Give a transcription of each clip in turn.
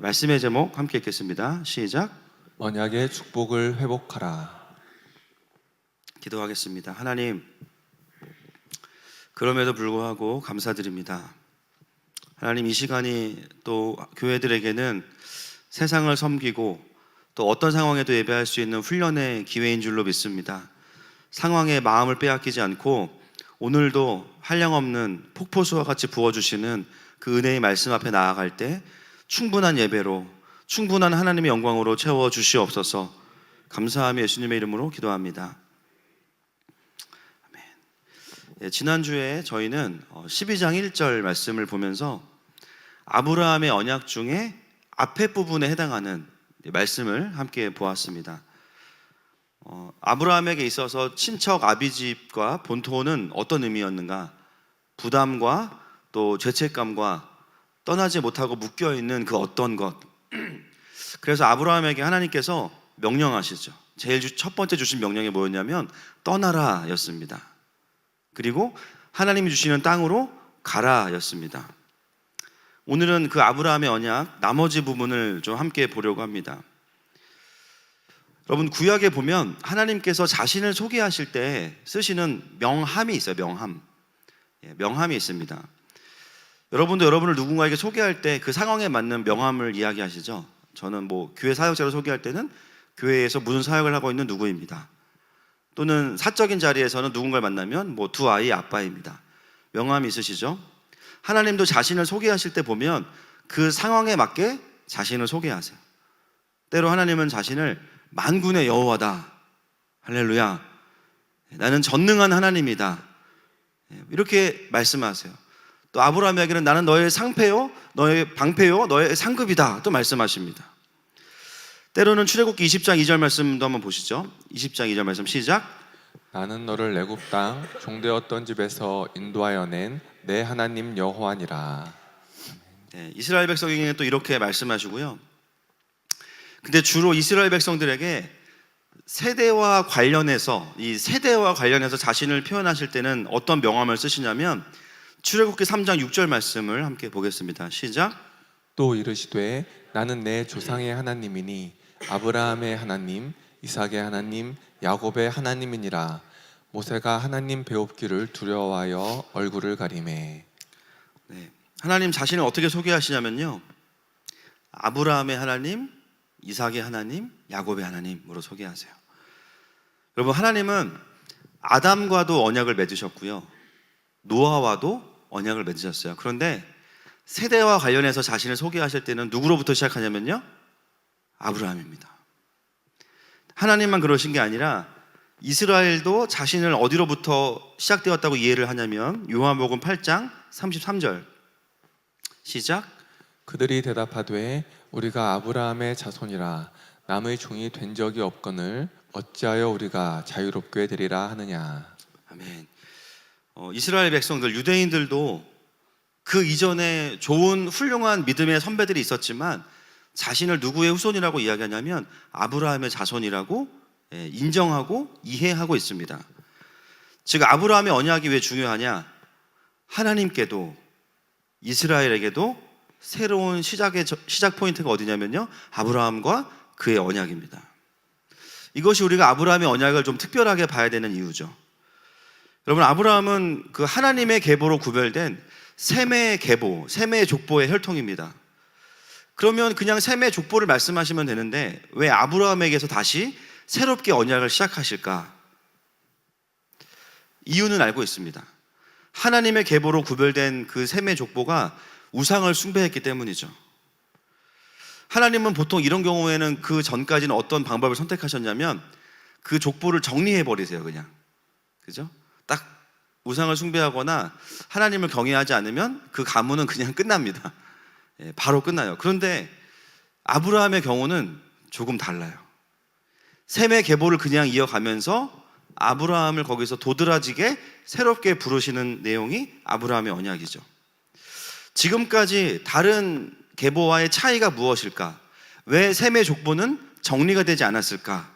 말씀의 제목 함께 읽겠습니다. 시작. 언약의 축복을 회복하라. 기도하겠습니다. 하나님, 그럼에도 불구하고 감사드립니다. 하나님, 이 시간이 또 교회들에게는 세상을 섬기고 또 어떤 상황에도 예배할 수 있는 훈련의 기회인 줄로 믿습니다. 상황에 마음을 빼앗기지 않고 오늘도 한량없는 폭포수와 같이 부어주시는 그 은혜의 말씀 앞에 나아갈 때 충분한 예배로, 충분한 하나님의 영광으로 채워주시옵소서. 감사하며 예수님의 이름으로 기도합니다. 아멘. 예, 지난주에 저희는 12장 1절 말씀을 보면서 아브라함의 언약 중에 앞에 부분에 해당하는 말씀을 함께 보았습니다. 아브라함에게 있어서 친척 아비집과 본토는 어떤 의미였는가? 부담과 또 죄책감과 떠나지 못하고 묶여있는 그 어떤 것. 그래서 아브라함에게 하나님께서 명령하시죠. 제일 첫 번째 주신 명령이 뭐였냐면 떠나라 였습니다. 그리고 하나님이 주시는 땅으로 가라 였습니다. 오늘은 그 아브라함의 언약 나머지 부분을 좀 함께 보려고 합니다. 여러분, 구약에 보면 하나님께서 자신을 소개하실 때 쓰시는 명함이 있어요. 명함이 있습니다. 여러분도 여러분을 누군가에게 소개할 때 그 상황에 맞는 명함을 이야기하시죠. 저는 교회 사역자로 소개할 때는 교회에서 무슨 사역을 하고 있는 누구입니다. 또는 사적인 자리에서는 누군가를 만나면 두 아이의 아빠입니다. 명함이 있으시죠. 하나님도 자신을 소개하실 때 보면 그 상황에 맞게 자신을 소개하세요. 때로 하나님은 자신을 만군의 여호와다, 할렐루야, 나는 전능한 하나님이다, 이렇게 말씀하세요. 또 아브라함에게는 나는 너의 상패요, 너의 방패요, 너의 상급이다 또 말씀하십니다. 때로는 출애굽기 20장 2절 말씀도 한번 보시죠. 20장 2절 말씀 시작. 나는 너를 애굽 땅 종되었던 집에서 인도하여 낸 내 하나님 여호와니라. 네, 이스라엘 백성에게는 또 이렇게 말씀하시고요. 근데 주로 이스라엘 백성들에게 세대와 관련해서 자신을 표현하실 때는 어떤 명함을 쓰시냐면 출애굽기 3장 6절 말씀을 함께 보겠습니다. 시작. 또 이르시되 나는 내 조상의 하나님이니 아브라함의 하나님, 이삭의 하나님, 야곱의 하나님이니라. 모세가 하나님 배웁기를 두려워하여 얼굴을 가리매. 네, 하나님 자신을 어떻게 소개하시냐면요, 아브라함의 하나님, 이삭의 하나님, 야곱의 하나님으로 소개하세요. 여러분, 하나님은 아담과도 언약을 맺으셨고요, 노아와도 언약을 맺으셨어요. 그런데 세대와 관련해서 자신을 소개하실 때는 누구로부터 시작하냐면요, 아브라함입니다. 하나님만 그러신 게 아니라 이스라엘도 자신을 어디로부터 시작되었다고 이해를 하냐면 요한복음 8장 33절 시작. 그들이 대답하되 우리가 아브라함의 자손이라 남의 종이 된 적이 없거늘 어찌하여 우리가 자유롭게 되리라 하느냐. 아멘. 이스라엘 백성들, 유대인들도 그 이전에 좋은 훌륭한 믿음의 선배들이 있었지만 자신을 누구의 후손이라고 이야기하냐면 아브라함의 자손이라고 인정하고 이해하고 있습니다. 즉 아브라함의 언약이 왜 중요하냐? 하나님께도 이스라엘에게도 새로운 시작 포인트가 어디냐면요, 아브라함과 그의 언약입니다. 이것이 우리가 아브라함의 언약을 좀 특별하게 봐야 되는 이유죠. 여러분, 아브라함은 그 하나님의 계보로 구별된 셈의 계보, 셈의 족보의 혈통입니다. 그러면 그냥 셈의 족보를 말씀하시면 되는데 왜 아브라함에게서 다시 새롭게 언약을 시작하실까? 이유는 알고 있습니다. 하나님의 계보로 구별된 그 셈의 족보가 우상을 숭배했기 때문이죠. 하나님은 보통 이런 경우에는 그 전까지는 어떤 방법을 선택하셨냐면 그 족보를 정리해버리세요. 그냥, 그죠? 딱 우상을 숭배하거나 하나님을 경외하지 않으면 그 가문은 그냥 끝납니다. 바로 끝나요. 그런데 아브라함의 경우는 조금 달라요. 셈의 계보를 그냥 이어가면서 아브라함을 거기서 도드라지게 새롭게 부르시는 내용이 아브라함의 언약이죠. 지금까지 다른 계보와의 차이가 무엇일까? 왜 셈의 족보는 정리가 되지 않았을까?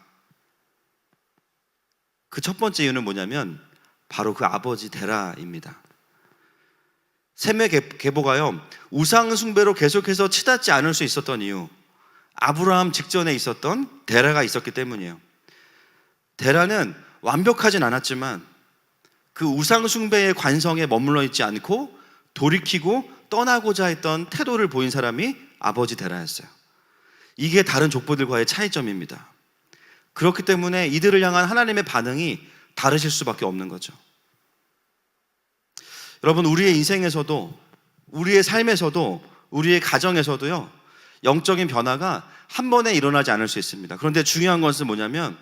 그 첫 번째 이유는 뭐냐면 바로 그 아버지 데라입니다. 셈의 계보가요, 우상 숭배로 계속해서 치닫지 않을 수 있었던 이유, 아브라함 직전에 있었던 데라가 있었기 때문이에요. 데라는 완벽하진 않았지만 그 우상 숭배의 관성에 머물러 있지 않고 돌이키고 떠나고자 했던 태도를 보인 사람이 아버지 데라였어요. 이게 다른 족보들과의 차이점입니다. 그렇기 때문에 이들을 향한 하나님의 반응이 다르실 수밖에 없는 거죠. 여러분, 우리의 인생에서도, 우리의 삶에서도, 우리의 가정에서도요, 영적인 변화가 한 번에 일어나지 않을 수 있습니다. 그런데 중요한 것은 뭐냐면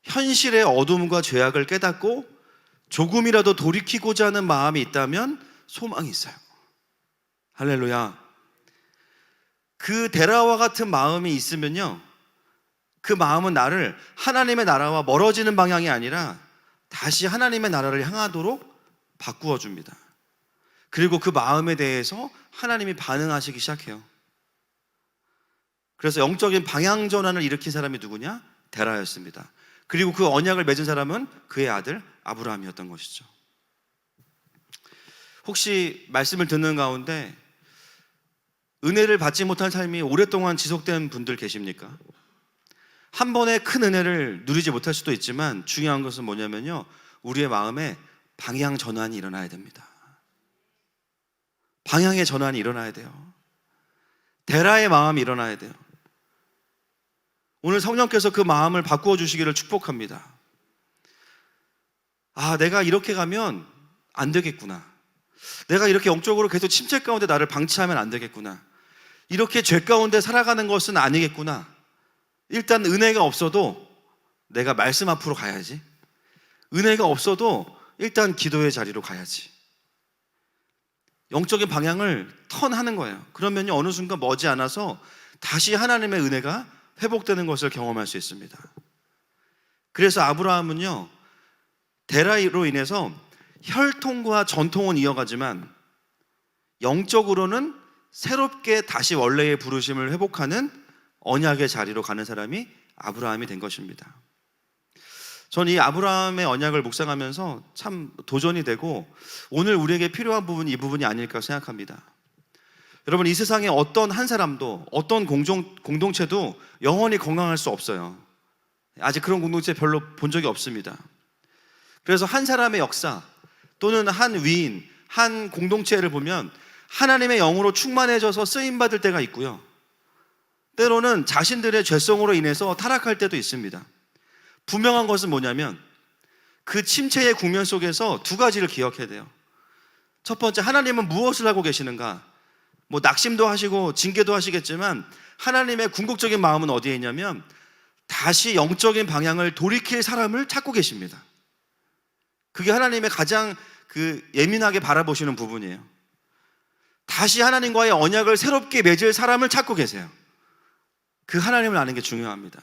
현실의 어둠과 죄악을 깨닫고 조금이라도 돌이키고자 하는 마음이 있다면 소망이 있어요. 할렐루야. 그 데라와 같은 마음이 있으면요, 그 마음은 나를 하나님의 나라와 멀어지는 방향이 아니라 다시 하나님의 나라를 향하도록 바꾸어 줍니다. 그리고 그 마음에 대해서 하나님이 반응하시기 시작해요. 그래서 영적인 방향 전환을 일으킨 사람이 누구냐? 데라였습니다. 그리고 그 언약을 맺은 사람은 그의 아들 아브라함이었던 것이죠. 혹시 말씀을 듣는 가운데 은혜를 받지 못한 삶이 오랫동안 지속된 분들 계십니까? 한 번에 큰 은혜를 누리지 못할 수도 있지만 중요한 것은 뭐냐면요, 우리의 마음에 방향 전환이 일어나야 됩니다. 방향의 전환이 일어나야 돼요. 데라의 마음이 일어나야 돼요. 오늘 성령께서 그 마음을 바꾸어 주시기를 축복합니다. 아, 내가 이렇게 가면 안 되겠구나. 내가 이렇게 영적으로 계속 침체 가운데 나를 방치하면 안 되겠구나. 이렇게 죄 가운데 살아가는 것은 아니겠구나. 일단 은혜가 없어도 내가 말씀 앞으로 가야지. 은혜가 없어도 일단 기도의 자리로 가야지. 영적인 방향을 턴하는 거예요. 그러면요, 어느 순간 머지않아서 다시 하나님의 은혜가 회복되는 것을 경험할 수 있습니다. 그래서 아브라함은요, 데라로 인해서 혈통과 전통은 이어가지만 영적으로는 새롭게 다시 원래의 부르심을 회복하는 언약의 자리로 가는 사람이 아브라함이 된 것입니다. 저는 이 아브라함의 언약을 묵상하면서 참 도전이 되고 오늘 우리에게 필요한 부분이 이 부분이 아닐까 생각합니다. 여러분, 이 세상에 어떤 한 사람도, 어떤 공동체도 영원히 건강할 수 없어요. 아직 그런 공동체 별로 본 적이 없습니다. 그래서 한 사람의 역사 또는 한 위인, 한 공동체를 보면 하나님의 영으로 충만해져서 쓰임받을 때가 있고요, 때로는 자신들의 죄성으로 인해서 타락할 때도 있습니다. 분명한 것은 뭐냐면 그 침체의 국면 속에서 두 가지를 기억해야 돼요. 첫 번째, 하나님은 무엇을 하고 계시는가? 뭐 낙심도 하시고 징계도 하시겠지만 하나님의 궁극적인 마음은 어디에 있냐면 다시 영적인 방향을 돌이킬 사람을 찾고 계십니다. 그게 하나님의 가장 예민하게 바라보시는 부분이에요. 다시 하나님과의 언약을 새롭게 맺을 사람을 찾고 계세요. 그 하나님을 아는 게 중요합니다.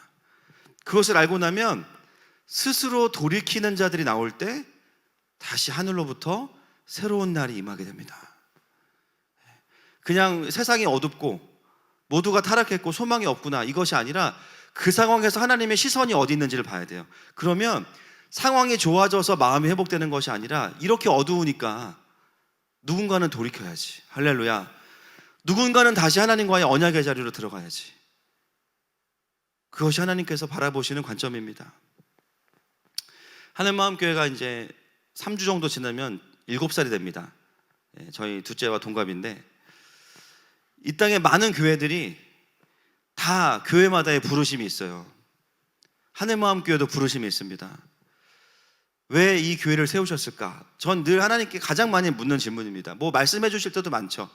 그것을 알고 나면 스스로 돌이키는 자들이 나올 때 다시 하늘로부터 새로운 날이 임하게 됩니다. 그냥 세상이 어둡고 모두가 타락했고 소망이 없구나, 이것이 아니라 그 상황에서 하나님의 시선이 어디 있는지를 봐야 돼요. 그러면 상황이 좋아져서 마음이 회복되는 것이 아니라 이렇게 어두우니까 누군가는 돌이켜야지. 할렐루야. 누군가는 다시 하나님과의 언약의 자리로 들어가야지. 그것이 하나님께서 바라보시는 관점입니다. 하늘마음교회가 이제 3주 정도 지나면 7살이 됩니다. 저희 둘째와 동갑인데 이 땅에 많은 교회들이 다 교회마다의 부르심이 있어요. 하늘마음교회도 부르심이 있습니다. 왜 이 교회를 세우셨을까? 전 늘 하나님께 가장 많이 묻는 질문입니다. 뭐 말씀해 주실 때도 많죠.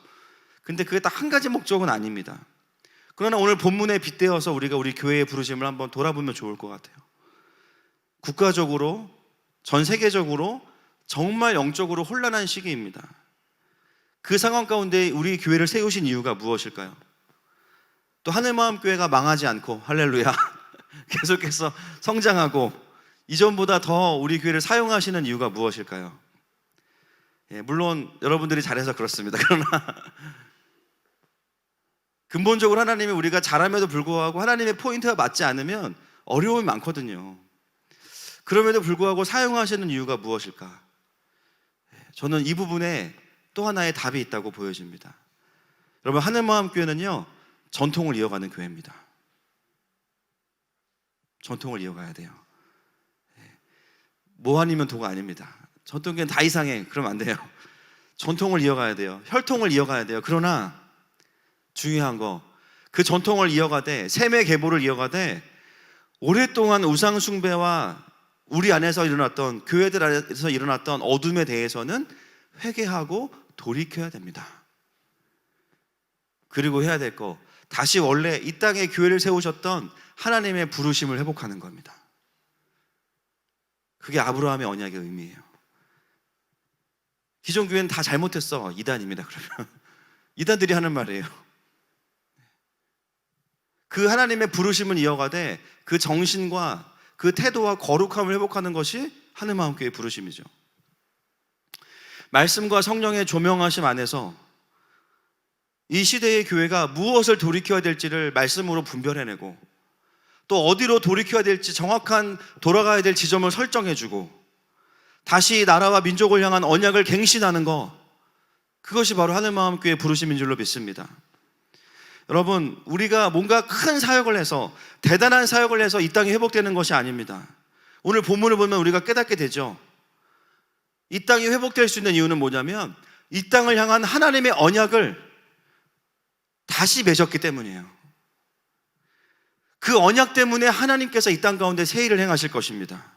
근데 그게 딱 한 가지 목적은 아닙니다. 그러나 오늘 본문에 빗대어서 우리가 우리 교회의 부르심을 한번 돌아보면 좋을 것 같아요. 국가적으로, 전 세계적으로 정말 영적으로 혼란한 시기입니다. 그 상황 가운데 우리 교회를 세우신 이유가 무엇일까요? 또 하늘마음교회가 망하지 않고, 할렐루야, 계속해서 성장하고 이전보다 더 우리 교회를 사용하시는 이유가 무엇일까요? 물론 여러분들이 잘해서 그렇습니다. 그러나 근본적으로 하나님이 우리가 잘함에도 불구하고 하나님의 포인트가 맞지 않으면 어려움이 많거든요. 그럼에도 불구하고 사용하시는 이유가 무엇일까? 저는 이 부분에 또 하나의 답이 있다고 보여집니다. 여러분, 하늘마음교회는요, 전통을 이어가는 교회입니다. 전통을 이어가야 돼요. 뭐 아니면 도가 아닙니다. 전통교회는 다 이상해. 그러면 안 돼요. 전통을 이어가야 돼요. 혈통을 이어가야 돼요. 그러나 중요한 거, 그 전통을 이어가되 셈의 계보를 이어가되 오랫동안 우상 숭배와 우리 안에서 일어났던, 교회들 안에서 일어났던 어둠에 대해서는 회개하고 돌이켜야 됩니다. 그리고 해야 될 거, 다시 원래 이 땅에 교회를 세우셨던 하나님의 부르심을 회복하는 겁니다. 그게 아브라함의 언약의 의미예요. 기존 교회는 다 잘못했어. 이단입니다. 그러면 이단들이 하는 말이에요. 그 하나님의 부르심을 이어가되 그 정신과 그 태도와 거룩함을 회복하는 것이 하늘마음교회의 부르심이죠. 말씀과 성령의 조명하심 안에서 이 시대의 교회가 무엇을 돌이켜야 될지를 말씀으로 분별해내고, 또 어디로 돌이켜야 될지 정확한 돌아가야 될 지점을 설정해주고, 다시 나라와 민족을 향한 언약을 갱신하는 것, 그것이 바로 하늘마음교회의 부르심인 줄로 믿습니다. 여러분, 우리가 뭔가 큰 사역을 해서, 대단한 사역을 해서 이 땅이 회복되는 것이 아닙니다. 오늘 본문을 보면 우리가 깨닫게 되죠. 이 땅이 회복될 수 있는 이유는 뭐냐면 이 땅을 향한 하나님의 언약을 다시 맺었기 때문이에요. 그 언약 때문에 하나님께서 이 땅 가운데 새 일을 행하실 것입니다.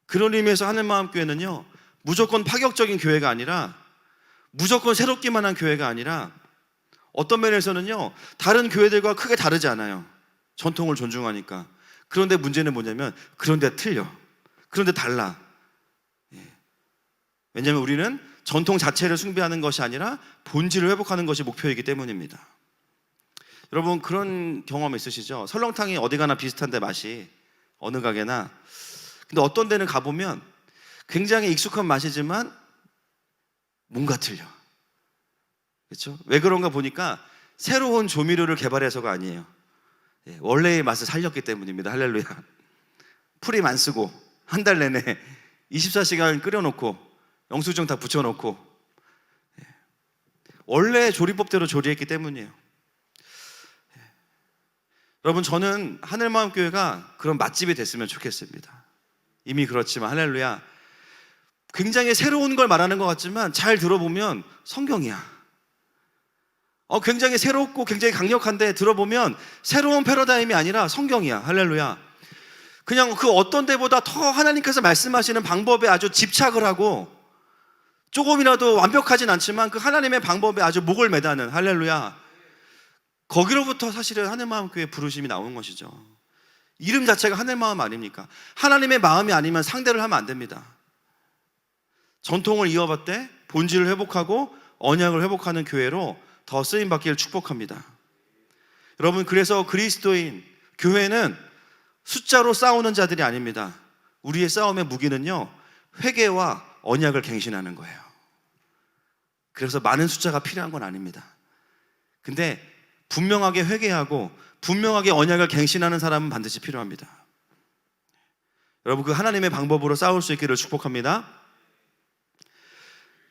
그런 의미에서 하늘마음교회는요, 무조건 파격적인 교회가 아니라, 무조건 새롭기만 한 교회가 아니라, 어떤 면에서는요, 다른 교회들과 크게 다르지 않아요. 전통을 존중하니까. 그런데 문제는 뭐냐면 그런데 틀려. 그런데 달라. 왜냐하면 우리는 전통 자체를 숭배하는 것이 아니라 본질을 회복하는 것이 목표이기 때문입니다. 여러분, 그런 경험 있으시죠? 설렁탕이 어디 가나 비슷한데 맛이, 어느 가게나. 근데 어떤 데는 가보면 굉장히 익숙한 맛이지만 뭔가 틀려. 그렇죠? 왜 그런가 보니까 새로운 조미료를 개발해서가 아니에요. 원래의 맛을 살렸기 때문입니다. 할렐루야. 풀임 안 쓰고 한 달 내내 24시간 끓여놓고 영수증 다 붙여놓고 원래 조리법대로 조리했기 때문이에요. 여러분, 저는 하늘마음교회가 그런 맛집이 됐으면 좋겠습니다. 이미 그렇지만 할렐루야, 굉장히 새로운 걸 말하는 것 같지만 잘 들어보면 성경이야. 굉장히 새롭고 굉장히 강력한데 들어보면 새로운 패러다임이 아니라 성경이야. 할렐루야. 그냥 그 어떤 데보다 더 하나님께서 말씀하시는 방법에 아주 집착을 하고, 조금이라도 완벽하진 않지만 그 하나님의 방법에 아주 목을 매다는, 할렐루야, 거기로부터 사실은 하늘마음교회 부르심이 나오는 것이죠. 이름 자체가 하늘마음 아닙니까? 하나님의 마음이 아니면 상대를 하면 안 됩니다. 전통을 이어받되 본질을 회복하고 언약을 회복하는 교회로 더 쓰임받기를 축복합니다. 여러분, 그래서 그리스도인 교회는 숫자로 싸우는 자들이 아닙니다. 우리의 싸움의 무기는요, 회개와 언약을 갱신하는 거예요. 그래서 많은 숫자가 필요한 건 아닙니다. 근데 분명하게 회개하고 분명하게 언약을 갱신하는 사람은 반드시 필요합니다. 여러분, 그 하나님의 방법으로 싸울 수 있기를 축복합니다.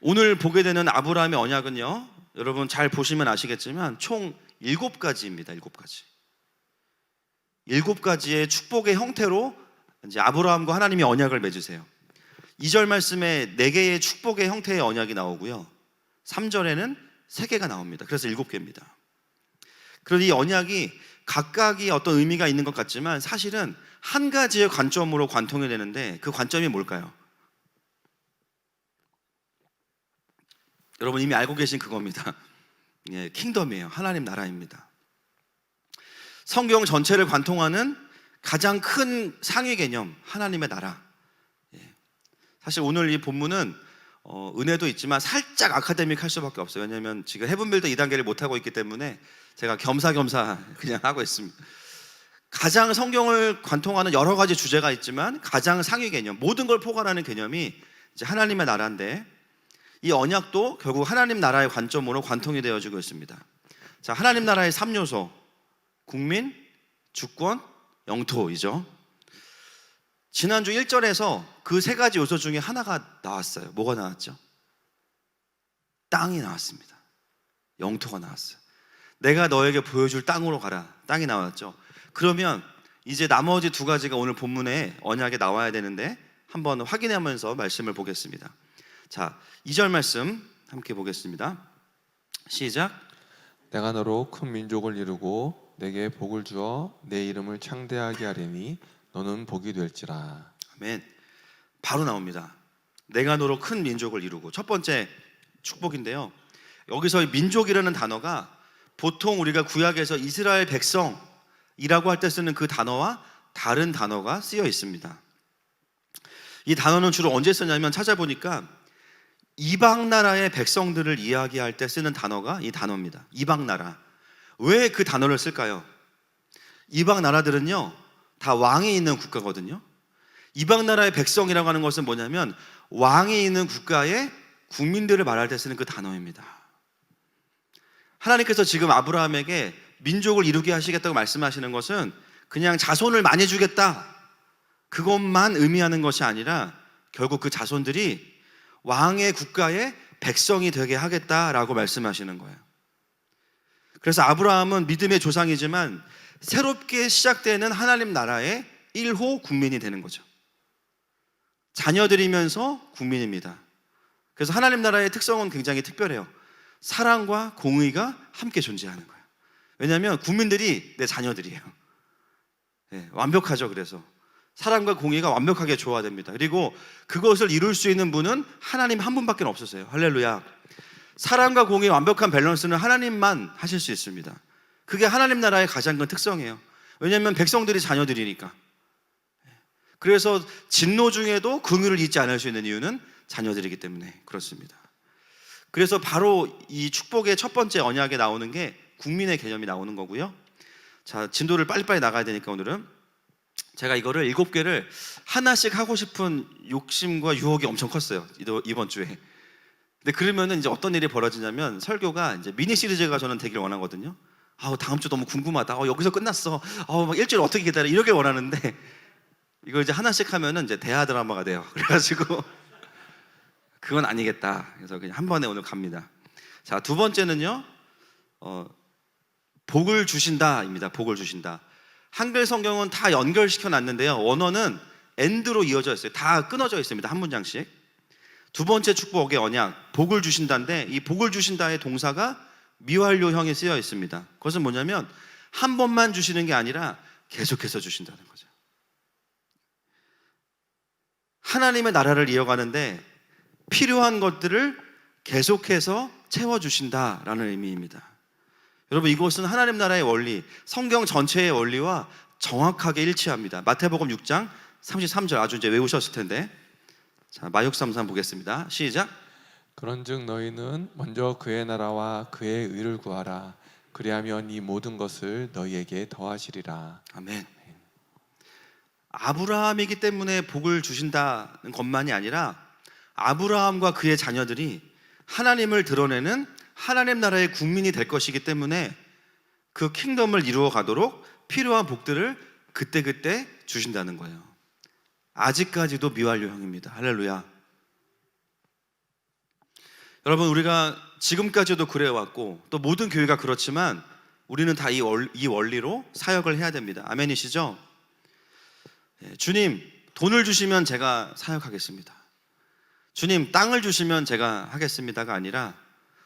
오늘 보게 되는 아브라함의 언약은요, 여러분 잘 보시면 아시겠지만 총 7가지입니다. 7가지. 7가지의 축복의 형태로 이제 아브라함과 하나님이 언약을 맺으세요. 2절 말씀에 4개의 축복의 형태의 언약이 나오고요, 3절에는 3개가 나옵니다. 그래서 7개입니다. 그런데 이 언약이 각각이 어떤 의미가 있는 것 같지만 사실은 한 가지의 관점으로 관통이 되는데, 그 관점이 뭘까요? 여러분 이미 알고 계신 그겁니다. 킹덤이에요. 하나님 나라입니다. 성경 전체를 관통하는 가장 큰 상위 개념, 하나님의 나라. 사실 오늘 이 본문은 은혜도 있지만 살짝 아카데믹할 수밖에 없어요. 왜냐하면 지금 헤븐빌드 2단계를 못하고 있기 때문에 제가 겸사겸사 그냥 하고 있습니다. 가장 성경을 관통하는 여러 가지 주제가 있지만 가장 상위 개념, 모든 걸 포괄하는 개념이 이제 하나님의 나라인데, 이 언약도 결국 하나님 나라의 관점으로 관통이 되어지고 있습니다. 자, 하나님 나라의 3요소, 국민, 주권, 영토이죠. 지난주 1절에서 그 3가지 요소 중에 하나가 나왔어요. 뭐가 나왔죠? 땅이 나왔습니다. 영토가 나왔어요. 내가 너에게 보여줄 땅으로 가라. 땅이 나왔죠. 그러면 이제 나머지 두 가지가 오늘 본문에 언약에 나와야 되는데 한번 확인하면서 말씀을 보겠습니다. 자, 2절 말씀 함께 보겠습니다. 시작. 내가 너로 큰 민족을 이루고 내게 복을 주어 내 이름을 창대하게 하리니 너는 복이 될지라. 아멘. 바로 나옵니다. 내가 너로 큰 민족을 이루고. 첫 번째 축복인데요. 여기서 민족이라는 단어가 보통 우리가 구약에서 이스라엘 백성이라고 할 때 쓰는 그 단어와 다른 단어가 쓰여 있습니다. 이 단어는 주로 언제 쓰냐면 찾아보니까 이방 나라의 백성들을 이야기할 때 쓰는 단어가 이 단어입니다. 이방 나라. 왜 그 단어를 쓸까요? 이방 나라들은요, 다 왕이 있는 국가거든요. 이방 나라의 백성이라고 하는 것은 뭐냐면 왕이 있는 국가의 국민들을 말할 때 쓰는 그 단어입니다. 하나님께서 지금 아브라함에게 민족을 이루게 하시겠다고 말씀하시는 것은 그냥 자손을 많이 주겠다, 그것만 의미하는 것이 아니라 결국 그 자손들이 왕의 국가의 백성이 되게 하겠다라고 말씀하시는 거예요. 그래서 아브라함은 믿음의 조상이지만 새롭게 시작되는 하나님 나라의 1호 국민이 되는 거죠. 자녀들이면서 국민입니다. 그래서 하나님 나라의 특성은 굉장히 특별해요. 사랑과 공의가 함께 존재하는 거예요. 왜냐하면 국민들이 내 자녀들이에요. 네, 완벽하죠. 그래서 사랑과 공의가 완벽하게 조화됩니다. 그리고 그것을 이룰 수 있는 분은 하나님 한 분밖에 없으세요. 할렐루야. 사랑과 공의의 완벽한 밸런스는 하나님만 하실 수 있습니다. 그게 하나님 나라의 가장 큰 특성이에요. 왜냐하면 백성들이 자녀들이니까. 그래서 진노 중에도 긍휼을 잊지 않을 수 있는 이유는 자녀들이기 때문에 그렇습니다. 그래서 바로 이 축복의 첫 번째 언약에 나오는 게 국민의 개념이 나오는 거고요. 자, 진도를 빨리빨리 나가야 되니까 오늘은 제가 이거를 7개를 하나씩 하고 싶은 욕심과 유혹이 엄청 컸어요. 이번 주에. 근데 그러면은 이제 어떤 일이 벌어지냐면 설교가 이제 미니 시리즈가 저는 되길 원하거든요. 다음 주 너무 궁금하다. 여기서 끝났어. 막 일주일 어떻게 기다려? 이러길 원하는데 이걸 이제 하나씩 하면은 이제 대하 드라마가 돼요. 그래가지고 그건 아니겠다. 그래서 그냥 한 번에 오늘 갑니다. 자, 두 번째는요. 복을 주신다입니다. 복을 주신다. 한글 성경은 다 연결시켜 놨는데요. 원어는 엔드로 이어져 있어요. 다 끊어져 있습니다. 한 문장씩. 두 번째 축복의 언약, 복을 주신다인데 이 복을 주신다의 동사가 미완료형에 쓰여 있습니다. 그것은 뭐냐면 한 번만 주시는 게 아니라 계속해서 주신다는 거죠. 하나님의 나라를 이어가는데 필요한 것들을 계속해서 채워주신다라는 의미입니다. 여러분, 이것은 하나님 나라의 원리, 성경 전체의 원리와 정확하게 일치합니다. 마태복음 6장 33절 아주 이제 외우셨을 텐데, 자, 마육삼삼 보겠습니다. 시작. 그런즉 너희는 먼저 그의 나라와 그의 의를 구하라. 그리하면 이 모든 것을 너희에게 더하시리라. 아멘. 아브라함이기 때문에 복을 주신다는 것만이 아니라 아브라함과 그의 자녀들이 하나님을 드러내는 하나님 나라의 국민이 될 것이기 때문에 그 킹덤을 이루어 가도록 필요한 복들을 그때그때 주신다는 거예요. 아직까지도 미완료형입니다. 할렐루야. 여러분, 우리가 지금까지도 그래왔고 또 모든 교회가 그렇지만 우리는 다 이 원리로 사역을 해야 됩니다. 아멘이시죠? 주님, 돈을 주시면 제가 사역하겠습니다. 주님, 땅을 주시면 제가 하겠습니다가 아니라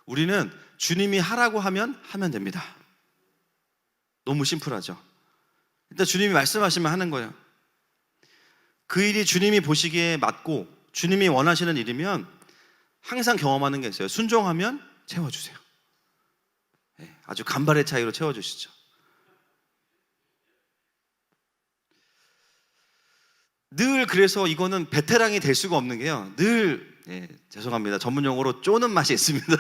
우리는 주님이 하라고 하면 됩니다. 너무 심플하죠. 일단 주님이 말씀하시면 하는 거예요. 그 일이 주님이 보시기에 맞고 주님이 원하시는 일이면 항상 경험하는 게 있어요. 순종하면 채워주세요. 아주 간발의 차이로 채워주시죠. 늘 그래서 이거는 베테랑이 될 수가 없는 게요. 늘 죄송합니다. 전문 용어로 쪼는 맛이 있습니다.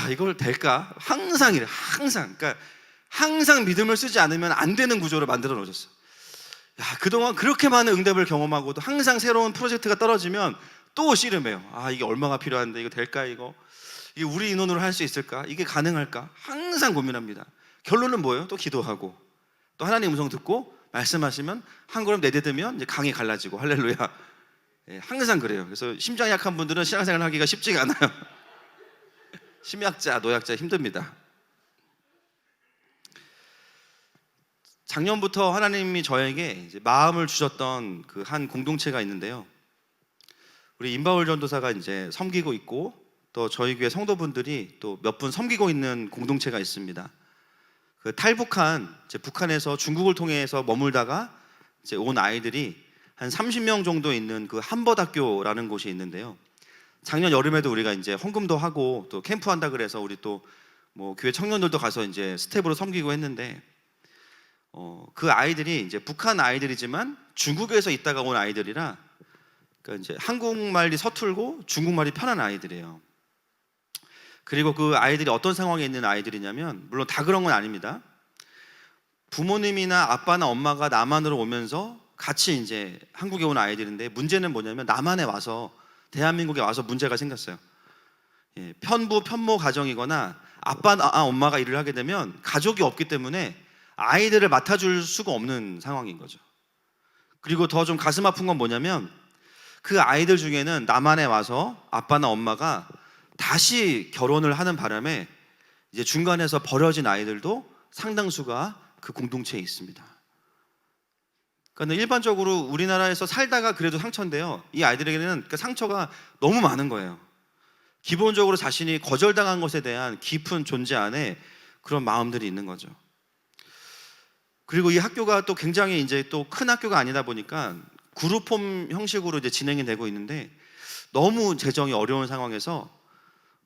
이걸 될까? 항상 이래. 항상. 그러니까 항상 믿음을 쓰지 않으면 안 되는 구조를 만들어 놓으셨어요. 그동안 그렇게 많은 응답을 경험하고도 항상 새로운 프로젝트가 떨어지면 또 씨름해요. 이게 얼마가 필요한데 이거 될까? 이게 우리 인원으로 할 수 있을까? 이게 가능할까? 항상 고민합니다. 결론은 뭐예요? 또 기도하고 또 하나님 음성 듣고 말씀하시면 한 걸음 내딛으면 이제 강이 갈라지고 할렐루야. 예, 항상 그래요. 그래서 심장이 약한 분들은 신앙생활 하기가 쉽지가 않아요. 심약자, 노약자 힘듭니다. 작년부터 하나님이 저에게 이제 마음을 주셨던 그 한 공동체가 있는데요. 우리 임바울 전도사가 이제 섬기고 있고 또 저희 교회 성도분들이 또 몇 분 섬기고 있는 공동체가 있습니다. 그 탈북한 이제 북한에서 중국을 통해서 머물다가 이제 온 아이들이 한 30명 정도 있는 그 한벗학교라는 곳이 있는데요. 작년 여름에도 우리가 이제 헌금도 하고 또 캠프 한다 그래서 우리 또 뭐 교회 청년들도 가서 이제 스텝으로 섬기고 했는데 그 아이들이 이제 북한 아이들이지만 중국에서 있다가 온 아이들이라 그러니까 이제 한국말이 서툴고 중국말이 편한 아이들이에요. 그리고 그 아이들이 어떤 상황에 있는 아이들이냐면 물론 다 그런 건 아닙니다. 부모님이나 아빠나 엄마가 남한으로 오면서 같이 이제 한국에 온 아이들인데 문제는 뭐냐면 남한에 와서 대한민국에 와서 문제가 생겼어요. 예, 편부 편모 가정이거나 아빠나 엄마가 일을 하게 되면 가족이 없기 때문에 아이들을 맡아줄 수가 없는 상황인 거죠. 그리고 더 좀 가슴 아픈 건 뭐냐면 그 아이들 중에는 남한에 와서 아빠나 엄마가 다시 결혼을 하는 바람에 이제 중간에서 버려진 아이들도 상당수가 그 공동체에 있습니다. 그러니까 일반적으로 우리나라에서 살다가 그래도 상처인데요. 이 아이들에게는 그 상처가 너무 많은 거예요. 기본적으로 자신이 거절당한 것에 대한 깊은 존재 안에 그런 마음들이 있는 거죠. 그리고 이 학교가 또 굉장히 이제 또 큰 학교가 아니다 보니까 그룹홈 형식으로 이제 진행이 되고 있는데 너무 재정이 어려운 상황에서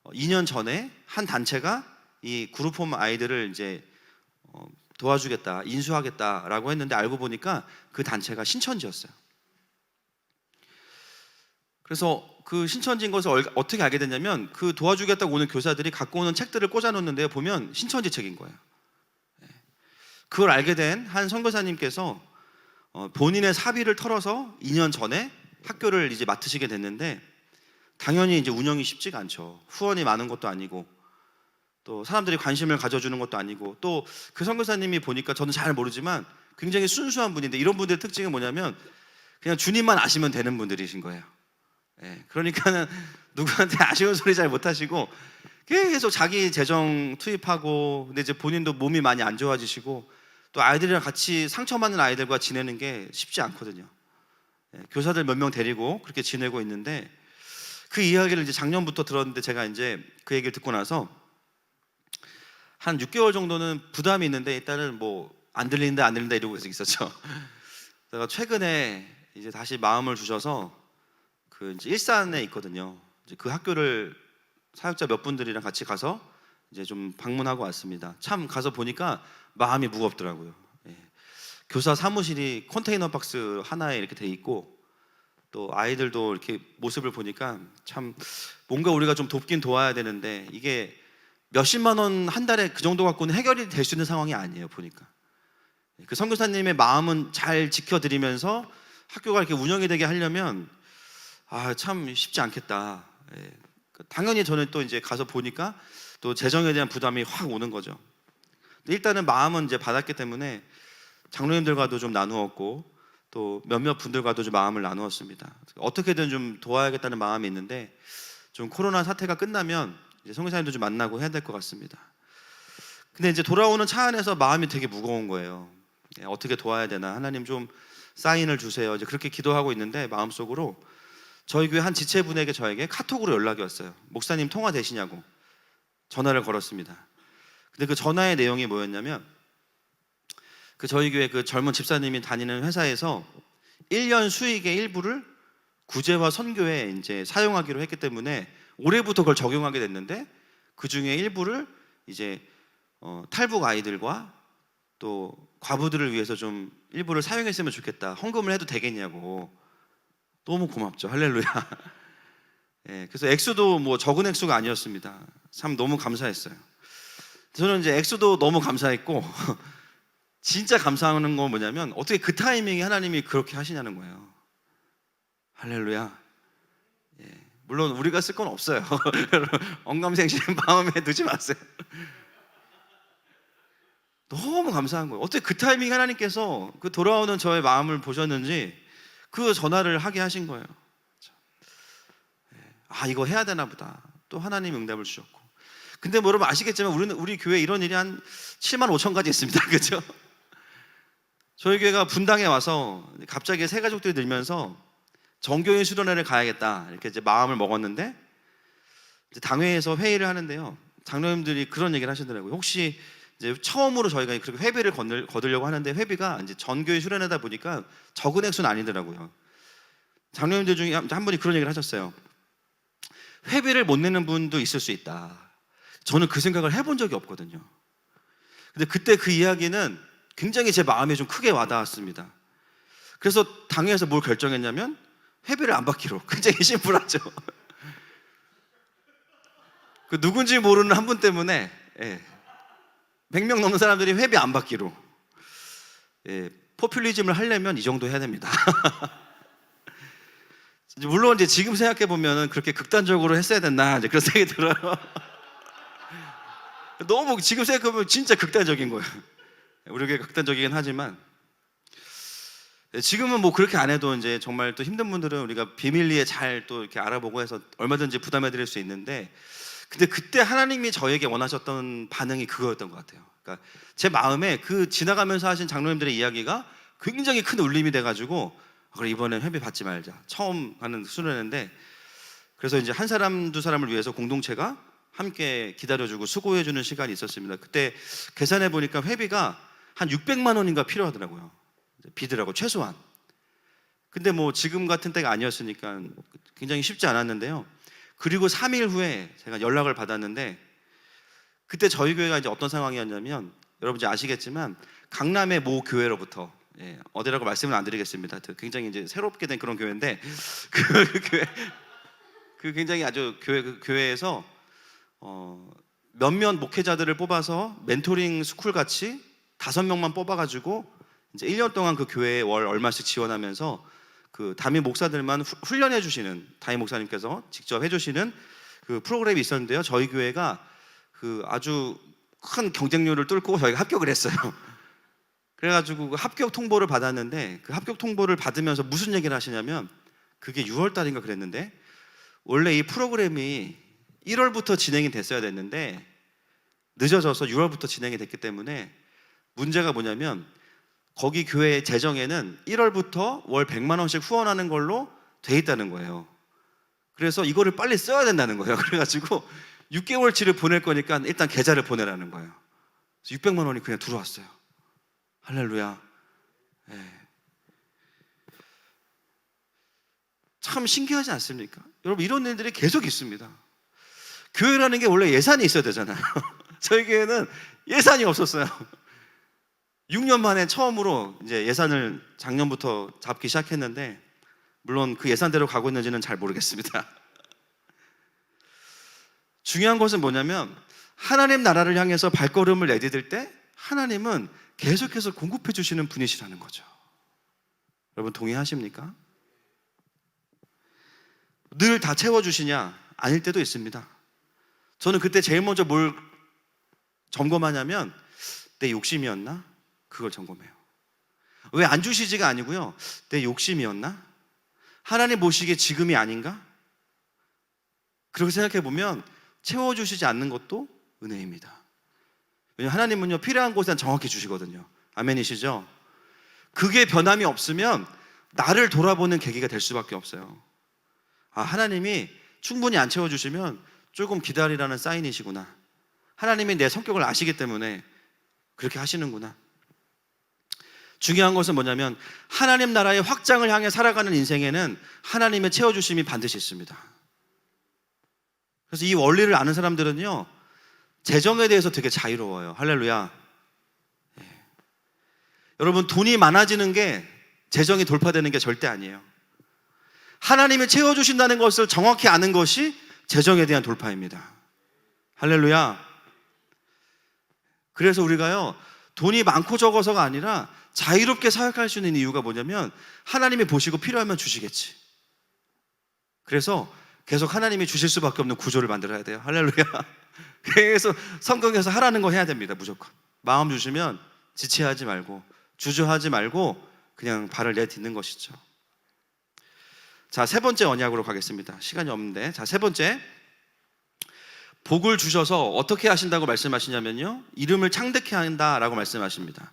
2년 전에 한 단체가 이 그룹홈 아이들을 이제 도와주겠다, 인수하겠다라고 했는데 알고 보니까 그 단체가 신천지였어요. 그래서 그 신천지인 것을 어떻게 알게 됐냐면 그 도와주겠다고 오는 교사들이 갖고 오는 책들을 꽂아놓는데 보면 신천지 책인 거예요. 그걸 알게 된 한 선교사님께서 본인의 사비를 털어서 2년 전에 학교를 이제 맡으시게 됐는데 당연히 이제 운영이 쉽지가 않죠. 후원이 많은 것도 아니고 또 사람들이 관심을 가져주는 것도 아니고 또 그 선교사님이 보니까 저는 잘 모르지만 굉장히 순수한 분인데 이런 분들의 특징은 뭐냐면 그냥 주님만 아시면 되는 분들이신 거예요. 예, 그러니까는 누구한테 아쉬운 소리 잘 못하시고 계속 자기 재정 투입하고 근데 이제 본인도 몸이 많이 안 좋아지시고 또 아이들이랑 같이 상처받는 아이들과 지내는 게 쉽지 않거든요. 예, 교사들 몇 명 데리고 그렇게 지내고 있는데 그 이야기를 이제 작년부터 들었는데 제가 이제 그 얘기를 듣고 나서 한 6개월 정도는 부담이 있는데 일단은 뭐 안 들린다 이러고 있었죠. 제가 최근에 이제 다시 마음을 주셔서 그 이제 일산에 있거든요. 이제 그 학교를 사역자 몇 분들이랑 같이 가서 이제 좀 방문하고 왔습니다. 참 가서 보니까 마음이 무겁더라고요. 예. 교사 사무실이 컨테이너 박스 하나에 이렇게 돼 있고 또 아이들도 이렇게 모습을 보니까 참 뭔가 우리가 좀 돕긴 도와야 되는데 이게 몇십만 원 한 달에 그 정도 갖고는 해결이 될 수 있는 상황이 아니에요. 보니까 그 선교사님의 마음은 잘 지켜드리면서 학교가 이렇게 운영이 되게 하려면 참 쉽지 않겠다. 예. 당연히 저는 또 이제 가서 보니까 또 재정에 대한 부담이 확 오는 거죠. 일단은 마음은 이제 받았기 때문에 장로님들과도 좀 나누었고 또 몇몇 분들과도 좀 마음을 나누었습니다. 어떻게든 좀 도와야겠다는 마음이 있는데 좀 코로나 사태가 끝나면 이제 선교사님도 좀 만나고 해야 될 것 같습니다. 근데 이제 돌아오는 차 안에서 마음이 되게 무거운 거예요. 어떻게 도와야 되나 하나님 좀 사인을 주세요. 이제 그렇게 기도하고 있는데 마음속으로 저희 교회 한 지체분에게 저에게 카톡으로 연락이 왔어요. 목사님 통화 되시냐고 전화를 걸었습니다. 근데 그 전화의 내용이 뭐였냐면 그 저희 교회 그 젊은 집사님이 다니는 회사에서 1년 수익의 일부를 구제와 선교에 이제 사용하기로 했기 때문에 올해부터 그걸 적용하게 됐는데 그 중에 일부를 이제 탈북 아이들과 또 과부들을 위해서 좀 일부를 사용했으면 좋겠다. 헌금을 해도 되겠냐고. 너무 고맙죠. 할렐루야. 예, 그래서 액수도 뭐 적은 액수가 아니었습니다. 참 너무 감사했어요. 저는 이제 액수도 너무 감사했고 진짜 감사하는 건 뭐냐면 어떻게 그 타이밍에 하나님이 그렇게 하시냐는 거예요. 할렐루야. 예, 물론 우리가 쓸 건 없어요. 언감생심 마음에 두지 마세요. 너무 감사한 거예요. 어떻게 그 타이밍에 하나님께서 그 돌아오는 저의 마음을 보셨는지 그 전화를 하게 하신 거예요. 아, 이거 해야 되나 보다. 또 하나님이 응답을 주셨고. 근데 뭐 여러분 아시겠지만 우리 교회 이런 일이 한 7만 5천 가지 있습니다. 그렇죠? 저희 교회가 분당에 와서 갑자기 새 가족들이 늘면서 정교인 수련회를 가야겠다 이렇게 이제 마음을 먹었는데, 이제 당회에서 회의를 하는데요, 장로님들이 그런 얘기를 하시더라고요. 혹시 이제 처음으로 저희가 그렇게 회비를 거두려고 하는데, 회비가 이제 전교인 수련회다 보니까 적은 액수는 아니더라고요. 장로님들 중에 한 분이 그런 얘기를 하셨어요. 회비를 못 내는 분도 있을 수 있다. 저는 그 생각을 해본 적이 없거든요. 근데 그때 그 이야기는 굉장히 제 마음에 좀 크게 와닿았습니다. 그래서 당회에서 뭘 결정했냐면 회비를 안 받기로. 굉장히 심플하죠. 그 누군지 모르는 한 분 때문에 100명 넘는 사람들이 회비 안 받기로. 포퓰리즘을 하려면 이 정도 해야 됩니다. 물론 이제 지금 생각해 보면은 그렇게 극단적으로 했어야 됐나 이제 그런 생각이 들어요. 너무 지금 생각해 보면 진짜 극단적인 거예요. 우리에게 극단적이긴 하지만, 지금은 뭐 그렇게 안 해도 이제 정말 또 힘든 분들은 우리가 비밀리에 잘 또 이렇게 알아보고 해서 얼마든지 부담해 드릴 수 있는데, 근데 그때 하나님이 저에게 원하셨던 반응이 그거였던 것 같아요. 그러니까 제 마음에 그 지나가면서 하신 장로님들의 이야기가 굉장히 큰 울림이 돼가지고, 그래 이번엔 회비 받지 말자. 처음 가는 수련회인데, 그래서 이제 한 사람 두 사람을 위해서 공동체가 함께 기다려주고 수고해주는 시간이 있었습니다. 그때 계산해 보니까 회비가 한 600만 원인가 필요하더라고요. 비드라고 최소한. 근데 뭐 지금 같은 때가 아니었으니까 굉장히 쉽지 않았는데요. 그리고 3일 후에 제가 연락을 받았는데, 그때 저희 교회가 이제 어떤 상황이었냐면, 여러분 이제 아시겠지만 강남의 모 교회로부터, 어디라고 말씀을 안 드리겠습니다. 굉장히 이제 새롭게 된 그런 교회인데, 그 교회, 그 굉장히 아주 교회에서 몇몇 목회자들을 뽑아서 멘토링 스쿨 같이 5명만 뽑아가지고 이제 1년 동안 그 교회에 월 얼마씩 지원하면서 그 담임 목사들만 훈련해 주시는, 담임 목사님께서 직접 해주시는 그 프로그램이 있었는데요. 저희 교회가 그 아주 큰 경쟁률을 뚫고 저희가 합격을 했어요. 그래가지고 그 합격 통보를 받았는데, 그 합격 통보를 받으면서 무슨 얘기를 하시냐면, 그게 6월 달인가 그랬는데, 원래 이 프로그램이 1월부터 진행이 됐어야 됐는데 늦어져서 6월부터 진행이 됐기 때문에 문제가 뭐냐면, 거기 교회 재정에는 1월부터 월 100만 원씩 후원하는 걸로 돼 있다는 거예요. 그래서 이거를 빨리 써야 된다는 거예요. 그래가지고 6개월치를 보낼 거니까 일단 계좌를 보내라는 거예요. 그래서 600만 원이 그냥 들어왔어요. 할렐루야. 참 신기하지 않습니까? 여러분, 이런 일들이 계속 있습니다. 교회라는 게 원래 예산이 있어야 되잖아요. 저희 교회는 예산이 없었어요. 6년 만에 처음으로 이제 예산을 작년부터 잡기 시작했는데, 물론 그 예산대로 가고 있는지는 잘 모르겠습니다. 중요한 것은 뭐냐면, 하나님 나라를 향해서 발걸음을 내디딜 때 하나님은 계속해서 공급해 주시는 분이시라는 거죠. 여러분 동의하십니까? 늘 다 채워주시냐? 아닐 때도 있습니다. 저는 그때 제일 먼저 뭘 점검하냐면, 내 욕심이었나? 그걸 점검해요. 왜 안 주시지가 아니고요, 내 욕심이었나? 하나님 보시기에 지금이 아닌가? 그렇게 생각해 보면 채워주시지 않는 것도 은혜입니다. 왜냐하면 하나님은요, 필요한 곳에는 정확히 주시거든요. 아멘이시죠? 그게 변함이 없으면 나를 돌아보는 계기가 될 수밖에 없어요. 아, 하나님이 충분히 안 채워주시면 조금 기다리라는 사인이시구나. 하나님이 내 성격을 아시기 때문에 그렇게 하시는구나. 중요한 것은 뭐냐면, 하나님 나라의 확장을 향해 살아가는 인생에는 하나님의 채워주심이 반드시 있습니다. 그래서 이 원리를 아는 사람들은요, 재정에 대해서 되게 자유로워요. 할렐루야. 여러분, 돈이 많아지는 게 재정이 돌파되는 게 절대 아니에요. 하나님이 채워주신다는 것을 정확히 아는 것이 재정에 대한 돌파입니다. 할렐루야. 그래서 우리가요, 돈이 많고 적어서가 아니라 자유롭게 사역할 수 있는 이유가 뭐냐면, 하나님이 보시고 필요하면 주시겠지. 그래서 계속 하나님이 주실 수밖에 없는 구조를 만들어야 돼요. 할렐루야. 그래서 성경에서 하라는 거 해야 됩니다. 무조건 마음 주시면 지체하지 말고 주저하지 말고 그냥 발을 내딛는 것이죠. 자, 세 번째 언약으로 가겠습니다. 시간이 없는데. 자, 세 번째. 복을 주셔서 어떻게 하신다고 말씀하시냐면요, 이름을 창대케 한다라고 말씀하십니다.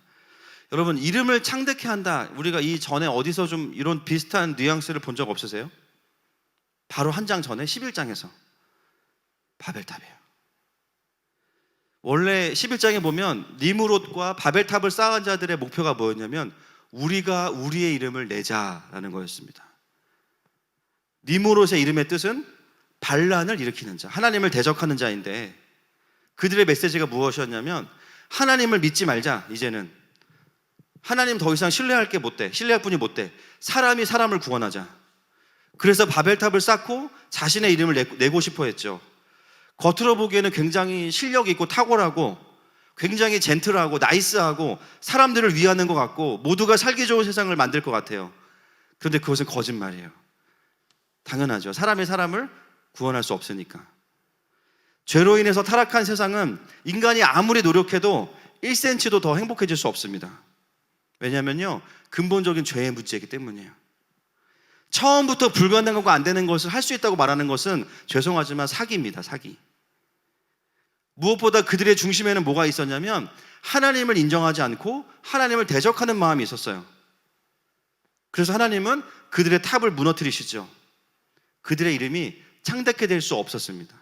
여러분, 이름을 창대케 한다, 우리가 이 전에 어디서 좀 이런 비슷한 뉘앙스를 본 적 없으세요? 바로 한 장 전에 11장에서 바벨탑이에요. 원래 11장에 보면 니므롯과 바벨탑을 쌓은 자들의 목표가 뭐였냐면 우리가 우리의 이름을 내자라는 거였습니다. 니므롯의 이름의 뜻은 반란을 일으키는 자, 하나님을 대적하는 자인데, 그들의 메시지가 무엇이었냐면 하나님을 믿지 말자. 이제는 하나님 더 이상 신뢰할 게 못 돼. 신뢰할 분이 못 돼. 사람이 사람을 구원하자. 그래서 바벨탑을 쌓고 자신의 이름을 내고 싶어 했죠. 겉으로 보기에는 굉장히 실력 있고 탁월하고 굉장히 젠틀하고 나이스하고 사람들을 위하는 것 같고 모두가 살기 좋은 세상을 만들 것 같아요. 그런데 그것은 거짓말이에요. 당연하죠. 사람이 사람을 구원할 수 없으니까. 죄로 인해서 타락한 세상은 인간이 아무리 노력해도 1cm도 더 행복해질 수 없습니다. 왜냐하면요, 근본적인 죄의 문제이기 때문이에요. 처음부터 불가능하고 안 되는 것을 할 수 있다고 말하는 것은 죄송하지만 사기입니다. 사기. 무엇보다 그들의 중심에는 뭐가 있었냐면 하나님을 인정하지 않고 하나님을 대적하는 마음이 있었어요. 그래서 하나님은 그들의 탑을 무너뜨리시죠. 그들의 이름이 창대케 될 수 없었습니다.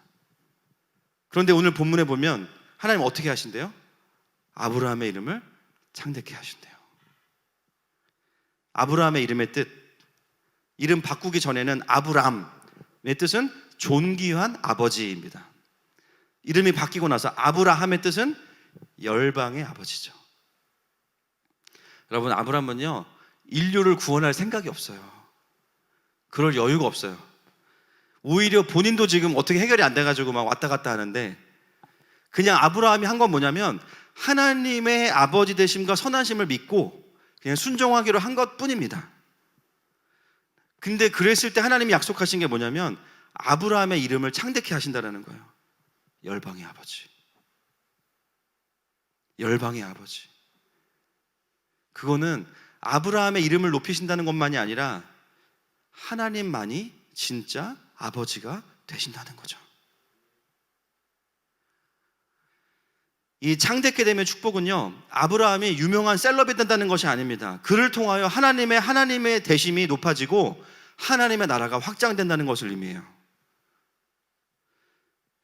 그런데 오늘 본문에 보면 하나님 어떻게 하신대요? 아브라함의 이름을 창대케 하신대요. 아브라함의 이름의 뜻, 이름 바꾸기 전에는 아브람의 뜻은 존귀한 아버지입니다. 이름이 바뀌고 나서 아브라함의 뜻은 열방의 아버지죠. 여러분, 아브라함은요, 인류를 구원할 생각이 없어요. 그럴 여유가 없어요. 오히려 본인도 지금 어떻게 해결이 안 돼가지고 막 왔다 갔다 하는데, 그냥 아브라함이 한 건 뭐냐면 하나님의 아버지 되심과 선하심을 믿고 그냥 순종하기로 한 것 뿐입니다. 근데 그랬을 때 하나님이 약속하신 게 뭐냐면 아브라함의 이름을 창대케 하신다는 거예요. 열방의 아버지. 열방의 아버지. 그거는 아브라함의 이름을 높이신다는 것만이 아니라 하나님만이 진짜 아버지가 되신다는 거죠. 이 창대케 됨의 축복은요, 아브라함이 유명한 셀럽이 된다는 것이 아닙니다. 그를 통하여 하나님의 대심이 높아지고 하나님의 나라가 확장된다는 것을 의미해요.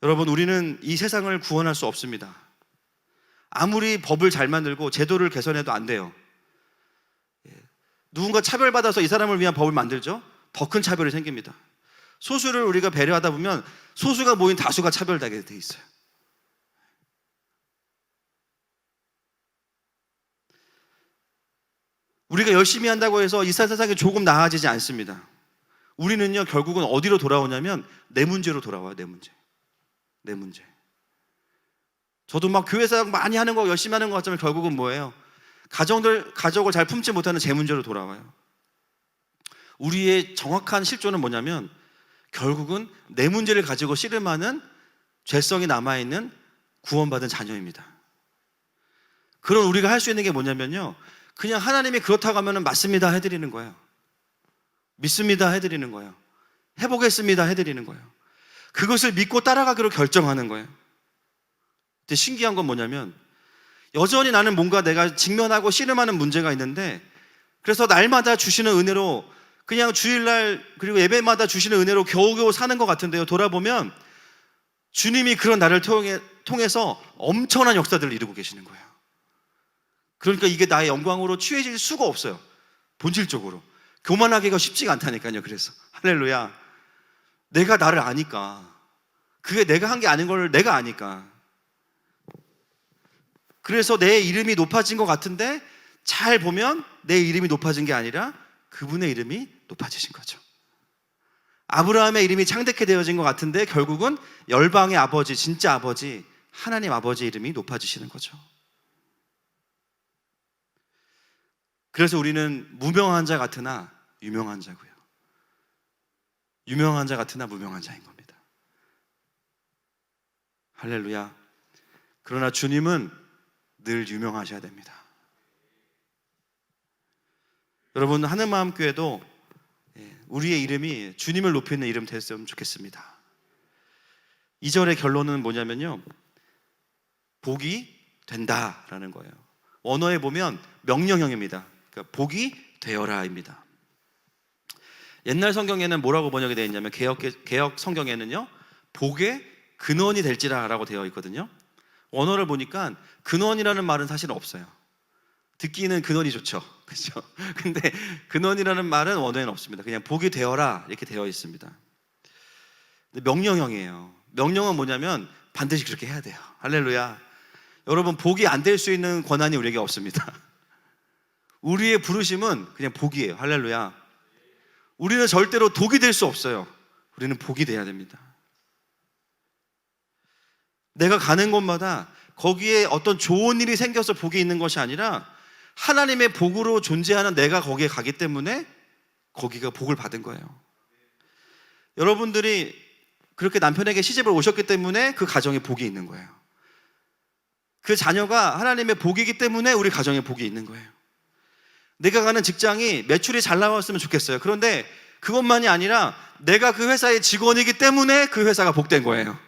여러분, 우리는 이 세상을 구원할 수 없습니다. 아무리 법을 잘 만들고 제도를 개선해도 안 돼요. 누군가 차별받아서 이 사람을 위한 법을 만들죠? 더 큰 차별이 생깁니다. 소수를 우리가 배려하다 보면 소수가 모인 다수가 차별되게 돼 있어요. 우리가 열심히 한다고 해서 이 세상이 조금 나아지지 않습니다. 우리는요, 결국은 어디로 돌아오냐면 내 문제로 돌아와요. 내 문제. 저도 막 교회사역 많이 하는 거 열심히 하는 것 같지만 결국은 뭐예요? 가족을 잘 품지 못하는 제 문제로 돌아와요. 우리의 정확한 실존은 뭐냐면 결국은 내 문제를 가지고 씨름하는 죄성이 남아있는 구원받은 자녀입니다. 그런 우리가 할 수 있는 게 뭐냐면요, 그냥 하나님이 그렇다고 하면 맞습니다 해드리는 거예요. 믿습니다 해드리는 거예요. 해보겠습니다 해드리는 거예요. 그것을 믿고 따라가기로 결정하는 거예요. 근데 신기한 건 뭐냐면 여전히 나는 뭔가 내가 직면하고 씨름하는 문제가 있는데, 그래서 날마다 주시는 은혜로 그냥 주일날 그리고 예배마다 주시는 은혜로 겨우겨우 사는 것 같은데요, 돌아보면 주님이 그런 나를 통해서 엄청난 역사들을 이루고 계시는 거예요. 그러니까 이게 나의 영광으로 취해질 수가 없어요. 본질적으로 교만하기가 쉽지가 않다니까요. 그래서 할렐루야, 내가 나를 아니까, 그게 내가 한 게 아닌 걸 내가 아니까. 그래서 내 이름이 높아진 것 같은데 잘 보면 내 이름이 높아진 게 아니라 그분의 이름이 높아지신 거죠. 아브라함의 이름이 창대케 되어진 것 같은데 결국은 열방의 아버지, 진짜 아버지, 하나님 아버지 이름이 높아지시는 거죠. 그래서 우리는 무명한 자 같으나 유명한 자고요, 유명한 자 같으나 무명한 자인 겁니다. 할렐루야. 그러나 주님은 늘 유명하셔야 됩니다. 여러분, 하늘마음교회도 우리의 이름이 주님을 높이는 이름 됐으면 좋겠습니다. 2절의 결론은 뭐냐면요, 복이 된다라는 거예요. 원어에 보면 명령형입니다. 그러니까 복이 되어라입니다. 옛날 성경에는 뭐라고 번역이 되어 있냐면 개역 성경에는요, 복의 근원이 될지라라고 되어 있거든요. 원어를 보니까 근원이라는 말은 사실 없어요. 듣기는 근원이 좋죠, 그렇죠? 근데 근원이라는 말은 원어에는 없습니다. 그냥 복이 되어라 이렇게 되어 있습니다. 근데 명령형이에요. 명령은 뭐냐면 반드시 그렇게 해야 돼요. 할렐루야. 여러분, 복이 안 될 수 있는 권한이 우리에게 없습니다. 우리의 부르심은 그냥 복이에요. 할렐루야. 우리는 절대로 독이 될 수 없어요. 우리는 복이 돼야 됩니다. 내가 가는 곳마다 거기에 어떤 좋은 일이 생겨서 복이 있는 것이 아니라 하나님의 복으로 존재하는 내가 거기에 가기 때문에 거기가 복을 받은 거예요. 여러분들이 그렇게 남편에게 시집을 오셨기 때문에 그 가정에 복이 있는 거예요. 그 자녀가 하나님의 복이기 때문에 우리 가정에 복이 있는 거예요. 내가 가는 직장이 매출이 잘 나왔으면 좋겠어요. 그런데 그것만이 아니라 내가 그 회사의 직원이기 때문에 그 회사가 복된 거예요.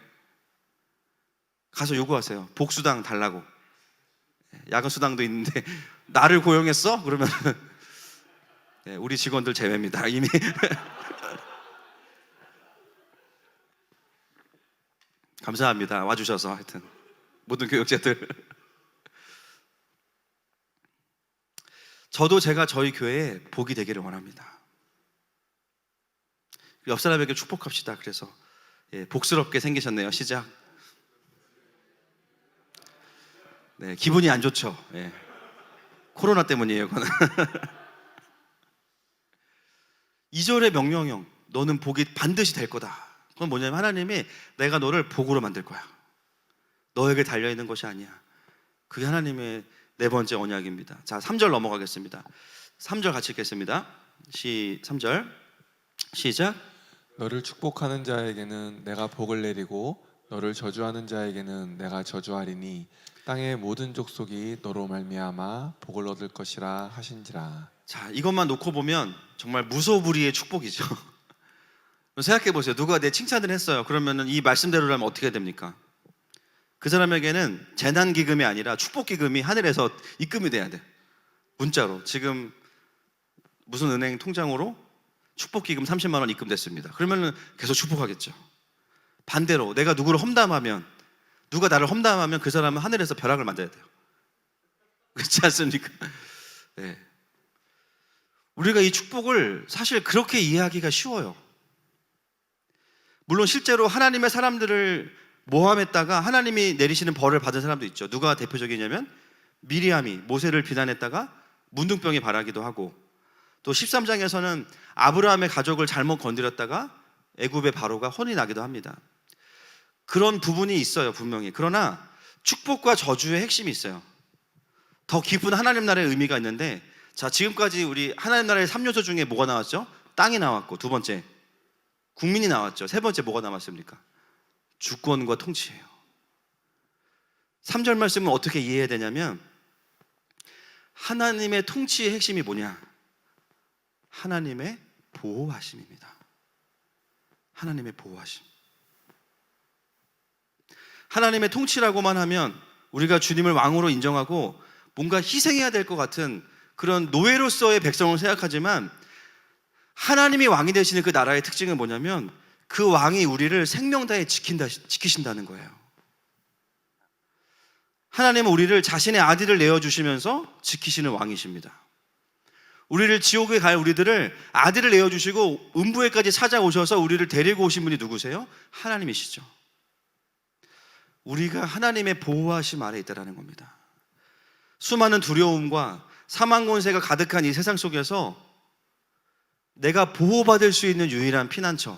가서 요구하세요. 복수당 달라고. 야근수당도 있는데 나를 고용했어? 그러면 우리 직원들 제외입니다. 이미. 감사합니다. 와주셔서. 하여튼 모든 교육자들. 저도 제가 저희 교회에 복이 되기를 원합니다. 옆 사람에게 축복합시다. 그래서 복스럽게 생기셨네요. 시작. 네, 기분이 안 좋죠. 코로나 때문이에요, 그거는. 2절의 명령형, 너는 복이 반드시 될 거다. 그건 뭐냐면 하나님이 내가 너를 복으로 만들 거야. 너에게 달려있는 것이 아니야. 그게 하나님의 네 번째 언약입니다. 자, 3절 넘어가겠습니다. 3절 같이 읽겠습니다. 3절 시작. 너를 축복하는 자에게는 내가 복을 내리고 너를 저주하는 자에게는 내가 저주하리니 땅의 모든 족속이 너로 말미암아 복을 얻을 것이라 하신지라. 자, 이것만 놓고 보면 정말 무소불위의 축복이죠. 생각해 보세요. 누가 내 칭찬을 했어요. 그러면 이 말씀대로라면 어떻게 됩니까? 그 사람에게는 재난기금이 아니라 축복기금이 하늘에서 입금이 돼야 돼. 문자로. 지금 무슨 은행 통장으로 축복기금 30만 원 입금됐습니다. 그러면 계속 축복하겠죠. 반대로 내가 누구를 험담하면, 누가 나를 험담하면 그 사람은 하늘에서 벼락을 맞아야 돼요. 그렇지 않습니까? 네. 우리가 이 축복을 사실 그렇게 이해하기가 쉬워요. 물론 실제로 하나님의 사람들을 모함했다가 하나님이 내리시는 벌을 받은 사람도 있죠. 누가 대표적이냐면 미리암이 모세를 비난했다가 문둥병에 발하기도 하고, 또 13장에서는 아브라함의 가족을 잘못 건드렸다가 애굽의 바로가 혼이 나기도 합니다. 그런 부분이 있어요, 분명히. 그러나 축복과 저주의 핵심이 있어요. 더 깊은 하나님 나라의 의미가 있는데, 자, 지금까지 우리 하나님 나라의 3요소 중에 뭐가 나왔죠? 땅이 나왔고, 두 번째 국민이 나왔죠. 세 번째 뭐가 남았습니까? 주권과 통치예요. 3절 말씀은 어떻게 이해해야 되냐면, 하나님의 통치의 핵심이 뭐냐? 하나님의 보호하심입니다. 하나님의 보호하심. 하나님의 통치라고만 하면 우리가 주님을 왕으로 인정하고 뭔가 희생해야 될 것 같은 그런 노예로서의 백성을 생각하지만, 하나님이 왕이 되시는 그 나라의 특징은 뭐냐면 그 왕이 우리를 생명 다해 지키신다는 거예요. 하나님은 우리를 자신의 아들을 내어주시면서 지키시는 왕이십니다. 우리를 지옥에 갈 우리들을 아들을 내어주시고 음부에까지 찾아오셔서 우리를 데리고 오신 분이 누구세요? 하나님이시죠. 우리가 하나님의 보호하심 아래 있다는 겁니다. 수많은 두려움과 사망 권세가 가득한 이 세상 속에서 내가 보호받을 수 있는 유일한 피난처,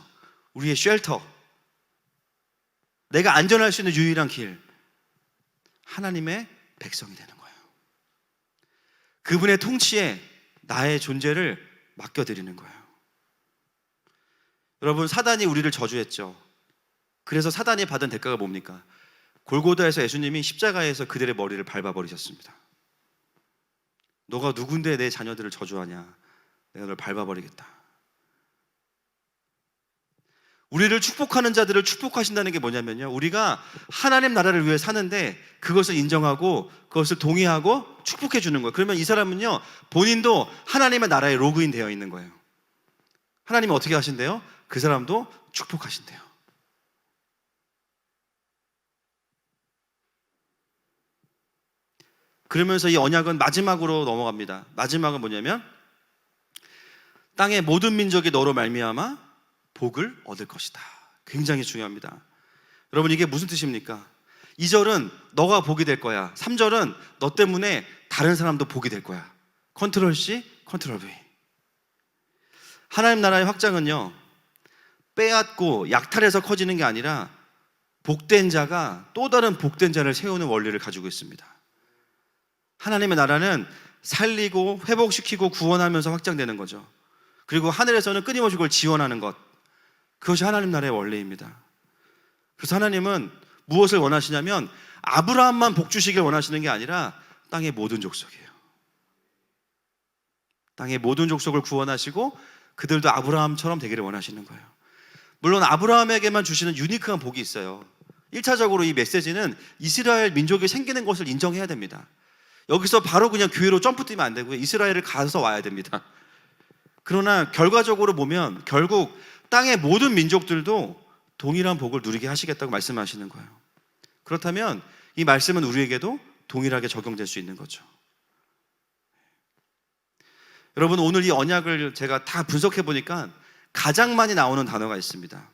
우리의 쉘터, 내가 안전할 수 있는 유일한 길, 하나님의 백성이 되는 거예요. 그분의 통치에 나의 존재를 맡겨드리는 거예요. 여러분, 사단이 우리를 저주했죠. 그래서 사단이 받은 대가가 뭡니까? 골고다에서 예수님이 십자가에서 그들의 머리를 밟아버리셨습니다. 너가 누군데 내 자녀들을 저주하냐? 내가 널 밟아버리겠다. 우리를 축복하는 자들을 축복하신다는 게 뭐냐면요, 우리가 하나님 나라를 위해 사는데 그것을 인정하고 그것을 동의하고 축복해 주는 거예요. 그러면 이 사람은요, 본인도 하나님의 나라에 로그인 되어 있는 거예요. 하나님이 어떻게 하신대요? 그 사람도 축복하신대요. 그러면서 이 언약은 마지막으로 넘어갑니다. 마지막은 뭐냐면 땅의 모든 민족이 너로 말미암아 복을 얻을 것이다. 굉장히 중요합니다. 여러분, 이게 무슨 뜻입니까? 2절은 너가 복이 될 거야. 3절은 너 때문에 다른 사람도 복이 될 거야. 컨트롤 C, 컨트롤 V. 하나님 나라의 확장은요, 빼앗고 약탈해서 커지는 게 아니라 복된 자가 또 다른 복된 자를 세우는 원리를 가지고 있습니다. 하나님의 나라는 살리고 회복시키고 구원하면서 확장되는 거죠. 그리고 하늘에서는 끊임없이 그걸 지원하는 것, 그것이 하나님 나라의 원리입니다. 그래서 하나님은 무엇을 원하시냐면 아브라함만 복 주시길 원하시는 게 아니라 땅의 모든 족속이에요. 땅의 모든 족속을 구원하시고 그들도 아브라함처럼 되기를 원하시는 거예요. 물론 아브라함에게만 주시는 유니크한 복이 있어요. 1차적으로 이 메시지는 이스라엘 민족이 생기는 것을 인정해야 됩니다. 여기서 바로 그냥 교회로 점프 뛰면 안 되고요, 이스라엘을 가서 와야 됩니다. 그러나 결과적으로 보면 결국 땅의 모든 민족들도 동일한 복을 누리게 하시겠다고 말씀하시는 거예요. 그렇다면 이 말씀은 우리에게도 동일하게 적용될 수 있는 거죠. 여러분, 오늘 이 언약을 제가 다 분석해 보니까 가장 많이 나오는 단어가 있습니다.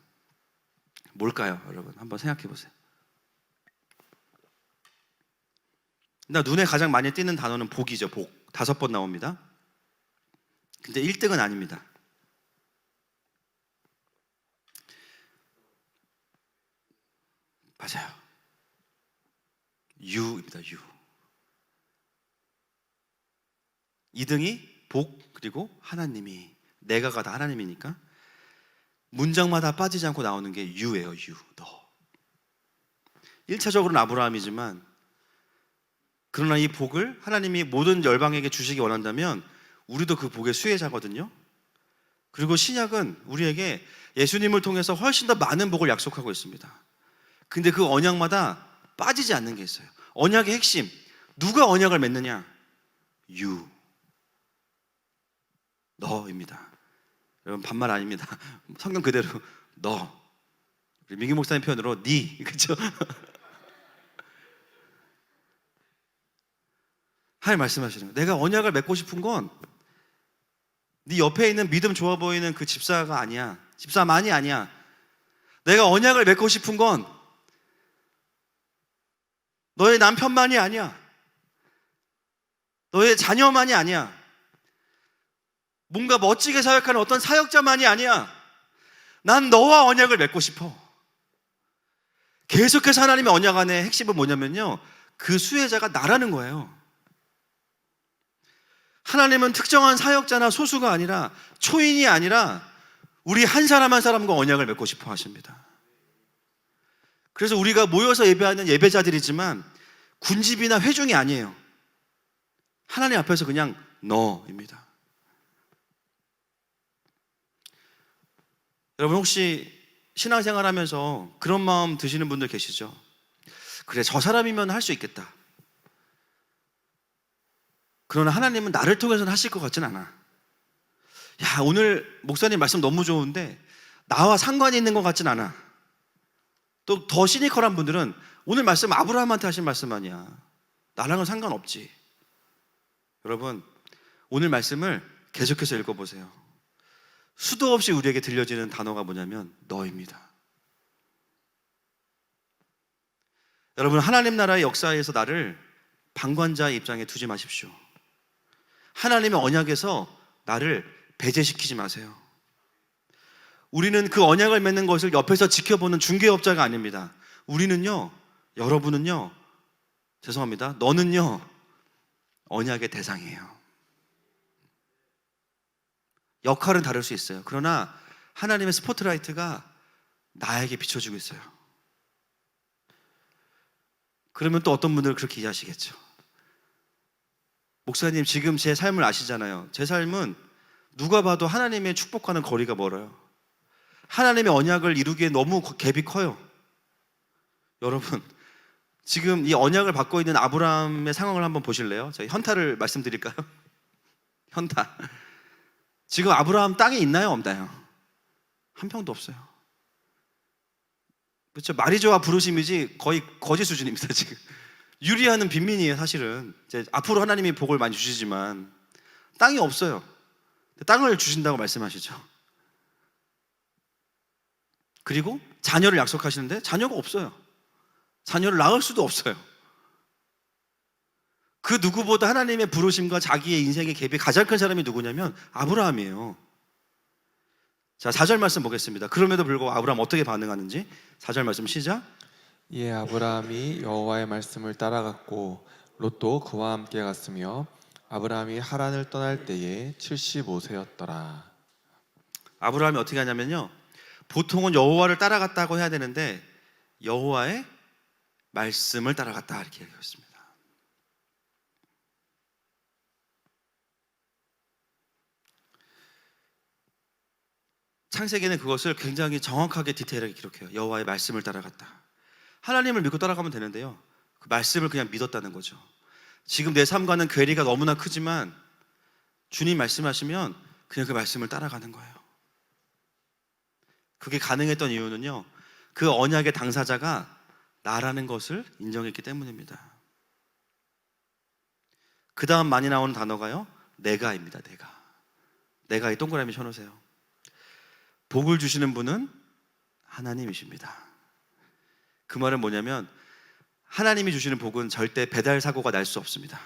뭘까요, 여러분? 한번 생각해 보세요. 나 눈에 가장 많이 띄는 단어는 복이죠. 복. 5번 나옵니다. 근데 1등은 아닙니다. 맞아요. 유입니다. 유. 2등이 복, 그리고 하나님이, 내가가 다 하나님이니까 문장마다 빠지지 않고 나오는 게 유예요. 유, 너. 1차적으로는 아브라함이지만, 그러나 이 복을 하나님이 모든 열방에게 주시기 원한다면 우리도 그 복의 수혜자거든요. 그리고 신약은 우리에게 예수님을 통해서 훨씬 더 많은 복을 약속하고 있습니다. 근데 그 언약마다 빠지지 않는 게 있어요. 언약의 핵심, 누가 언약을 맺느냐? 유, 너입니다. 여러분, 반말 아닙니다. 성경 그대로 너. 우리 민규 목사님 표현으로 니, 그렇죠? 하나님 말씀하시는 거예요. 내가 언약을 맺고 싶은 건 네 옆에 있는 믿음 좋아 보이는 그 집사가 아니야. 집사만이 아니야. 내가 언약을 맺고 싶은 건 너의 남편만이 아니야. 너의 자녀만이 아니야. 뭔가 멋지게 사역하는 어떤 사역자만이 아니야. 난 너와 언약을 맺고 싶어. 계속해서 하나님의 언약 안에 핵심은 뭐냐면요, 그 수혜자가 나라는 거예요. 하나님은 특정한 사역자나 소수가 아니라, 초인이 아니라 우리 한 사람 한 사람과 언약을 맺고 싶어 하십니다. 그래서 우리가 모여서 예배하는 예배자들이지만 군집이나 회중이 아니에요. 하나님 앞에서 그냥 너입니다. 여러분, 혹시 신앙생활 하면서 그런 마음 드시는 분들 계시죠? 그래, 저 사람이면 할 수 있겠다. 그러나 하나님은 나를 통해서는 하실 것 같진 않아. 야, 오늘 목사님 말씀 너무 좋은데 나와 상관이 있는 것 같진 않아. 또 더 시니컬한 분들은 오늘 말씀 아브라함한테 하신 말씀 아니야. 나랑은 상관없지. 여러분, 오늘 말씀을 계속해서 읽어보세요. 수도 없이 우리에게 들려지는 단어가 뭐냐면 너입니다. 여러분, 하나님 나라의 역사에서 나를 방관자의 입장에 두지 마십시오. 하나님의 언약에서 나를 배제시키지 마세요. 우리는 그 언약을 맺는 것을 옆에서 지켜보는 중개업자가 아닙니다. 우리는요, 여러분은요, 죄송합니다, 너는요, 언약의 대상이에요. 역할은 다를 수 있어요. 그러나 하나님의 스포트라이트가 나에게 비춰주고 있어요. 그러면 또 어떤 분들은 그렇게 이해하시겠죠. 목사님, 지금 제 삶을 아시잖아요. 제 삶은 누가 봐도 하나님의 축복하는 거리가 멀어요. 하나님의 언약을 이루기에 너무 갭이 커요. 여러분, 지금 이 언약을 받고 있는 아브라함의 상황을 한번 보실래요? 저희 현타를 말씀드릴까요? 현타. 지금 아브라함 땅에 있나요? 없나요? 한 평도 없어요. 그렇죠? 말이 좋아 부르심이지 거의 거지 수준입니다. 지금 유리하는 빈민이에요. 사실은 이제 앞으로 하나님이 복을 많이 주시지만 땅이 없어요. 땅을 주신다고 말씀하시죠. 그리고 자녀를 약속하시는데 자녀가 없어요. 자녀를 낳을 수도 없어요. 그 누구보다 하나님의 부르심과 자기의 인생의 갭이 가장 큰 사람이 누구냐면 아브라함이에요. 자, 4절 말씀 보겠습니다. 그럼에도 불구하고 아브라함 어떻게 반응하는지 4절 말씀 시작. 이에 아브라함이 여호와의 말씀을 따라갔고 롯도 그와 함께 갔으며 아브라함이 하란을 떠날 때에 75세였더라. 아브라함이 어떻게 하냐면요, 보통은 여호와를 따라갔다고 해야 되는데 여호와의 말씀을 따라갔다 이렇게 얘기했습니다. 창세기는 그것을 굉장히 정확하게 디테일하게 기록해요. 여호와의 말씀을 따라갔다. 하나님을 믿고 따라가면 되는데요, 그 말씀을 그냥 믿었다는 거죠. 지금 내 삶과는 괴리가 너무나 크지만 주님 말씀하시면 그냥 그 말씀을 따라가는 거예요. 그게 가능했던 이유는요, 그 언약의 당사자가 나라는 것을 인정했기 때문입니다. 그 다음 많이 나오는 단어가요, 내가입니다. 내가 이 동그라미 쳐놓으세요. 복을 주시는 분은 하나님이십니다. 그 말은 뭐냐면 하나님이 주시는 복은 절대 배달 사고가 날 수 없습니다.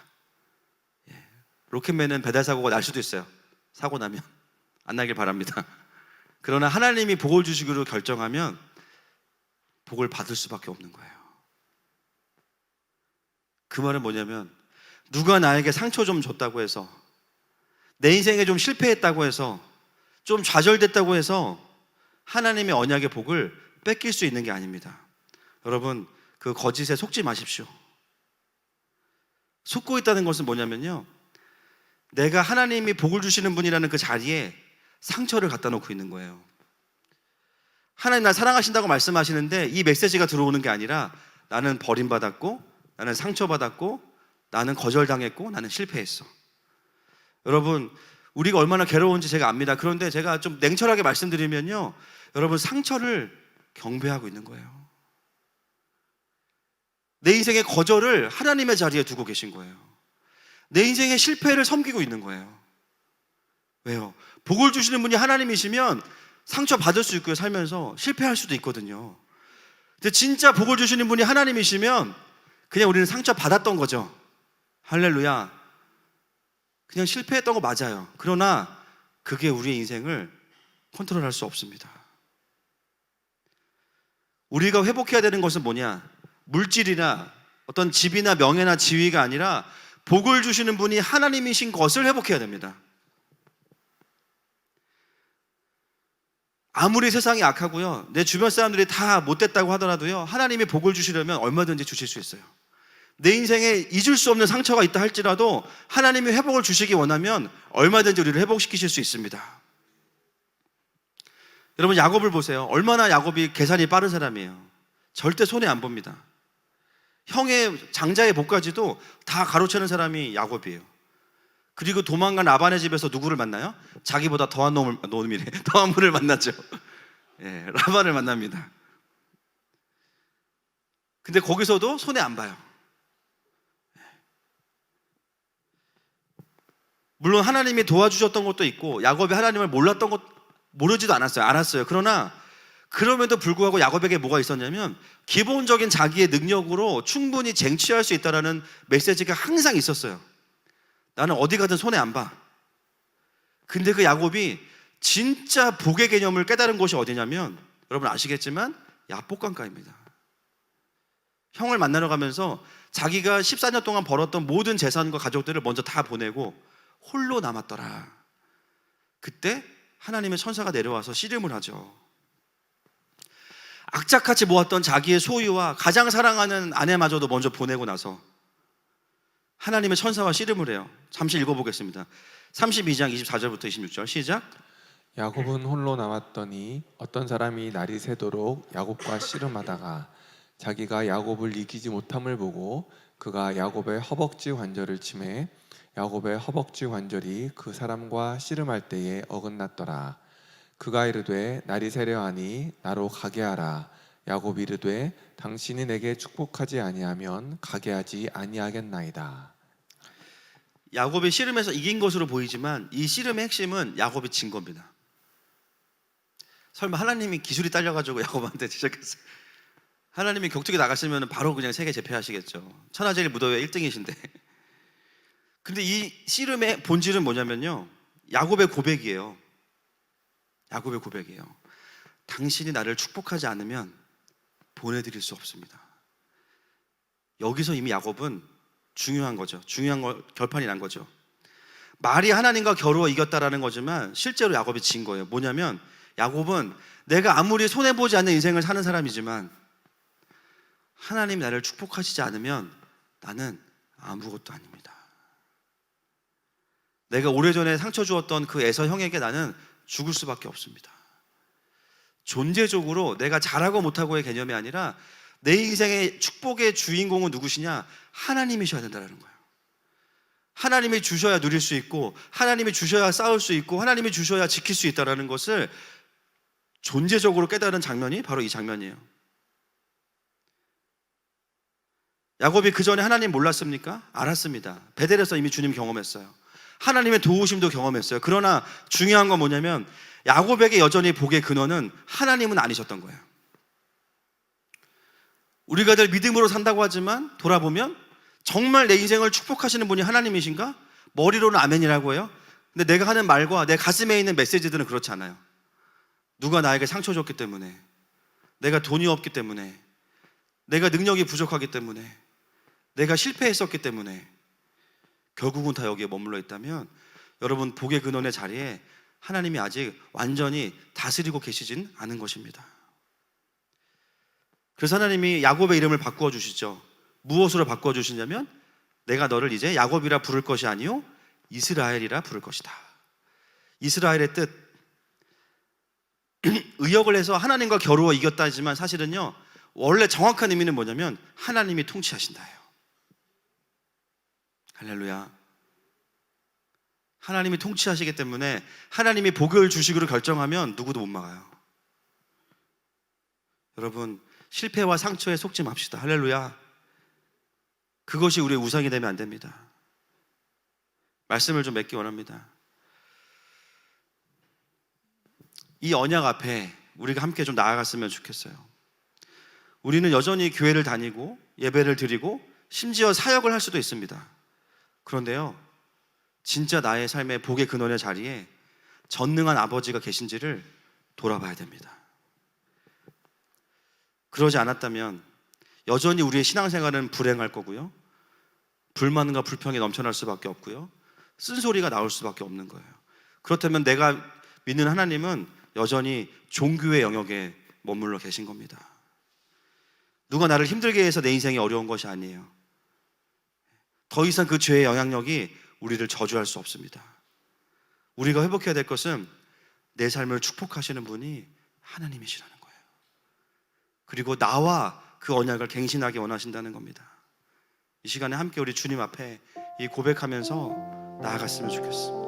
로켓맨은 배달 사고가 날 수도 있어요. 사고 나면 안 나길 바랍니다. 그러나 하나님이 복을 주시기로 결정하면 복을 받을 수밖에 없는 거예요. 그 말은 뭐냐면 누가 나에게 상처 좀 줬다고 해서, 내 인생에 좀 실패했다고 해서, 좀 좌절됐다고 해서 하나님의 언약의 복을 뺏길 수 있는 게 아닙니다. 여러분, 그 거짓에 속지 마십시오. 속고 있다는 것은 뭐냐면요, 내가 하나님이 복을 주시는 분이라는 그 자리에 상처를 갖다 놓고 있는 거예요. 하나님 날 사랑하신다고 말씀하시는데 이 메시지가 들어오는 게 아니라 나는 버림받았고, 나는 상처받았고, 나는 거절당했고, 나는 실패했어. 여러분, 우리가 얼마나 괴로운지 제가 압니다. 그런데 제가 좀 냉철하게 말씀드리면요, 여러분, 상처를 경배하고 있는 거예요. 내 인생의 거절을 하나님의 자리에 두고 계신 거예요. 내 인생의 실패를 섬기고 있는 거예요. 왜요? 복을 주시는 분이 하나님이시면 상처 받을 수 있고요, 살면서 실패할 수도 있거든요. 근데 진짜 복을 주시는 분이 하나님이시면 그냥 우리는 상처 받았던 거죠. 할렐루야. 그냥 실패했던 거 맞아요. 그러나 그게 우리의 인생을 컨트롤할 수 없습니다. 우리가 회복해야 되는 것은 뭐냐? 물질이나 어떤 집이나 명예나 지위가 아니라 복을 주시는 분이 하나님이신 것을 회복해야 됩니다. 아무리 세상이 악하고요, 내 주변 사람들이 다 못됐다고 하더라도요, 하나님이 복을 주시려면 얼마든지 주실 수 있어요. 내 인생에 잊을 수 없는 상처가 있다 할지라도 하나님이 회복을 주시기 원하면 얼마든지 우리를 회복시키실 수 있습니다. 여러분, 야곱을 보세요. 얼마나 야곱이 계산이 빠른 사람이에요. 절대 손해 안 봅니다. 형의 장자의 복까지도 다 가로채는 사람이 야곱이에요. 그리고 도망간 라반의 집에서 누구를 만나요? 자기보다 더한 놈이래. 더한 분을 만났죠. 예, 라반을 만납니다. 근데 거기서도 손해 안 봐요. 물론 하나님이 도와주셨던 것도 있고 야곱이 하나님을 몰랐던 것, 모르지도 않았어요. 알았어요. 그러나 그럼에도 불구하고 야곱에게 뭐가 있었냐면 기본적인 자기의 능력으로 충분히 쟁취할 수 있다는 메시지가 항상 있었어요. 나는 어디 가든 손해 안 봐. 근데 그 야곱이 진짜 복의 개념을 깨달은 곳이 어디냐면, 여러분 아시겠지만 야복강가입니다. 형을 만나러 가면서 자기가 14년 동안 벌었던 모든 재산과 가족들을 먼저 다 보내고 홀로 남았더라. 그때 하나님의 천사가 내려와서 씨름을 하죠. 악착같이 모았던 자기의 소유와 가장 사랑하는 아내마저도 먼저 보내고 나서 하나님의 천사와 씨름을 해요. 잠시 읽어보겠습니다. 32장 24절부터 26절 시작. 야곱은 홀로 남았더니 어떤 사람이 날이 새도록 야곱과 씨름하다가 자기가 야곱을 이기지 못함을 보고 그가 야곱의 허벅지 관절을 치매 야곱의 허벅지 관절이 그 사람과 씨름할 때에 어긋났더라. 그가 이르되 날이 새려 하니 나로 가게 하라. 야곱이 이르되 당신이 내게 축복하지 아니하면 가게 하지 아니하겠나이다. 야곱이 씨름에서 이긴 것으로 보이지만 이 씨름의 핵심은 야곱이 진 겁니다. 설마 하나님이 기술이 딸려가지고 야곱한테 지적했어요? 하나님이 격투기 나갔으면 바로 그냥 세계 제패하시겠죠. 천하제일 무도회 1등이신데. 근데 이 씨름의 본질은 뭐냐면요, 야곱의 고백이에요. 야곱의 고백이에요. 당신이 나를 축복하지 않으면 보내드릴 수 없습니다. 여기서 이미 야곱은 중요한 거죠. 결판이 난 거죠. 말이 하나님과 겨루어 이겼다라는 거지만 실제로 야곱이 진 거예요. 뭐냐면 야곱은 내가 아무리 손해보지 않는 인생을 사는 사람이지만 하나님이 나를 축복하시지 않으면 나는 아무것도 아닙니다. 내가 오래전에 상처 주었던 그 에서 형에게 나는 죽을 수밖에 없습니다. 존재적으로 내가 잘하고 못하고의 개념이 아니라 내 인생의 축복의 주인공은 누구시냐? 하나님이셔야 된다는 거예요. 하나님이 주셔야 누릴 수 있고 하나님이 주셔야 싸울 수 있고 하나님이 주셔야 지킬 수 있다는 것을 존재적으로 깨달은 장면이 바로 이 장면이에요. 야곱이 그 전에 하나님 몰랐습니까? 알았습니다. 베델에서 이미 주님 경험했어요. 하나님의 도우심도 경험했어요. 그러나 중요한 건 뭐냐면 야곱에게 여전히 복의 근원은 하나님은 아니셨던 거예요. 우리가 늘 믿음으로 산다고 하지만 돌아보면 정말 내 인생을 축복하시는 분이 하나님이신가? 머리로는 아멘이라고 해요. 근데 내가 하는 말과 내 가슴에 있는 메시지들은 그렇지 않아요. 누가 나에게 상처 줬기 때문에, 내가 돈이 없기 때문에, 내가 능력이 부족하기 때문에, 내가 실패했었기 때문에 결국은 다 여기에 머물러 있다면 여러분 복의 근원의 자리에 하나님이 아직 완전히 다스리고 계시진 않은 것입니다. 그래서 하나님이 야곱의 이름을 바꾸어 주시죠. 무엇으로 바꾸어 주시냐면 내가 너를 이제 야곱이라 부를 것이 아니요 이스라엘이라 부를 것이다. 이스라엘의 뜻, 의역을 해서 하나님과 겨루어 이겼다지만 사실은요 원래 정확한 의미는 뭐냐면 하나님이 통치하신다예요. 할렐루야. 하나님이 통치하시기 때문에 하나님이 복을 주시기로 결정하면 누구도 못 막아요. 여러분 실패와 상처에 속지 맙시다. 할렐루야. 그것이 우리의 우상이 되면 안 됩니다. 말씀을 좀 맺기 원합니다. 이 언약 앞에 우리가 함께 좀 나아갔으면 좋겠어요. 우리는 여전히 교회를 다니고 예배를 드리고 심지어 사역을 할 수도 있습니다. 그런데요 진짜 나의 삶의 복의 근원의 자리에 전능한 아버지가 계신지를 돌아봐야 됩니다. 그러지 않았다면 여전히 우리의 신앙생활은 불행할 거고요, 불만과 불평이 넘쳐날 수밖에 없고요, 쓴소리가 나올 수밖에 없는 거예요. 그렇다면 내가 믿는 하나님은 여전히 종교의 영역에 머물러 계신 겁니다. 누가 나를 힘들게 해서 내 인생이 어려운 것이 아니에요. 더 이상 그 죄의 영향력이 우리를 저주할 수 없습니다. 우리가 회복해야 될 것은 내 삶을 축복하시는 분이 하나님이시라는 거예요. 그리고 나와 그 언약을 갱신하기 원하신다는 겁니다. 이 시간에 함께 우리 주님 앞에 이 고백하면서 나아갔으면 좋겠습니다.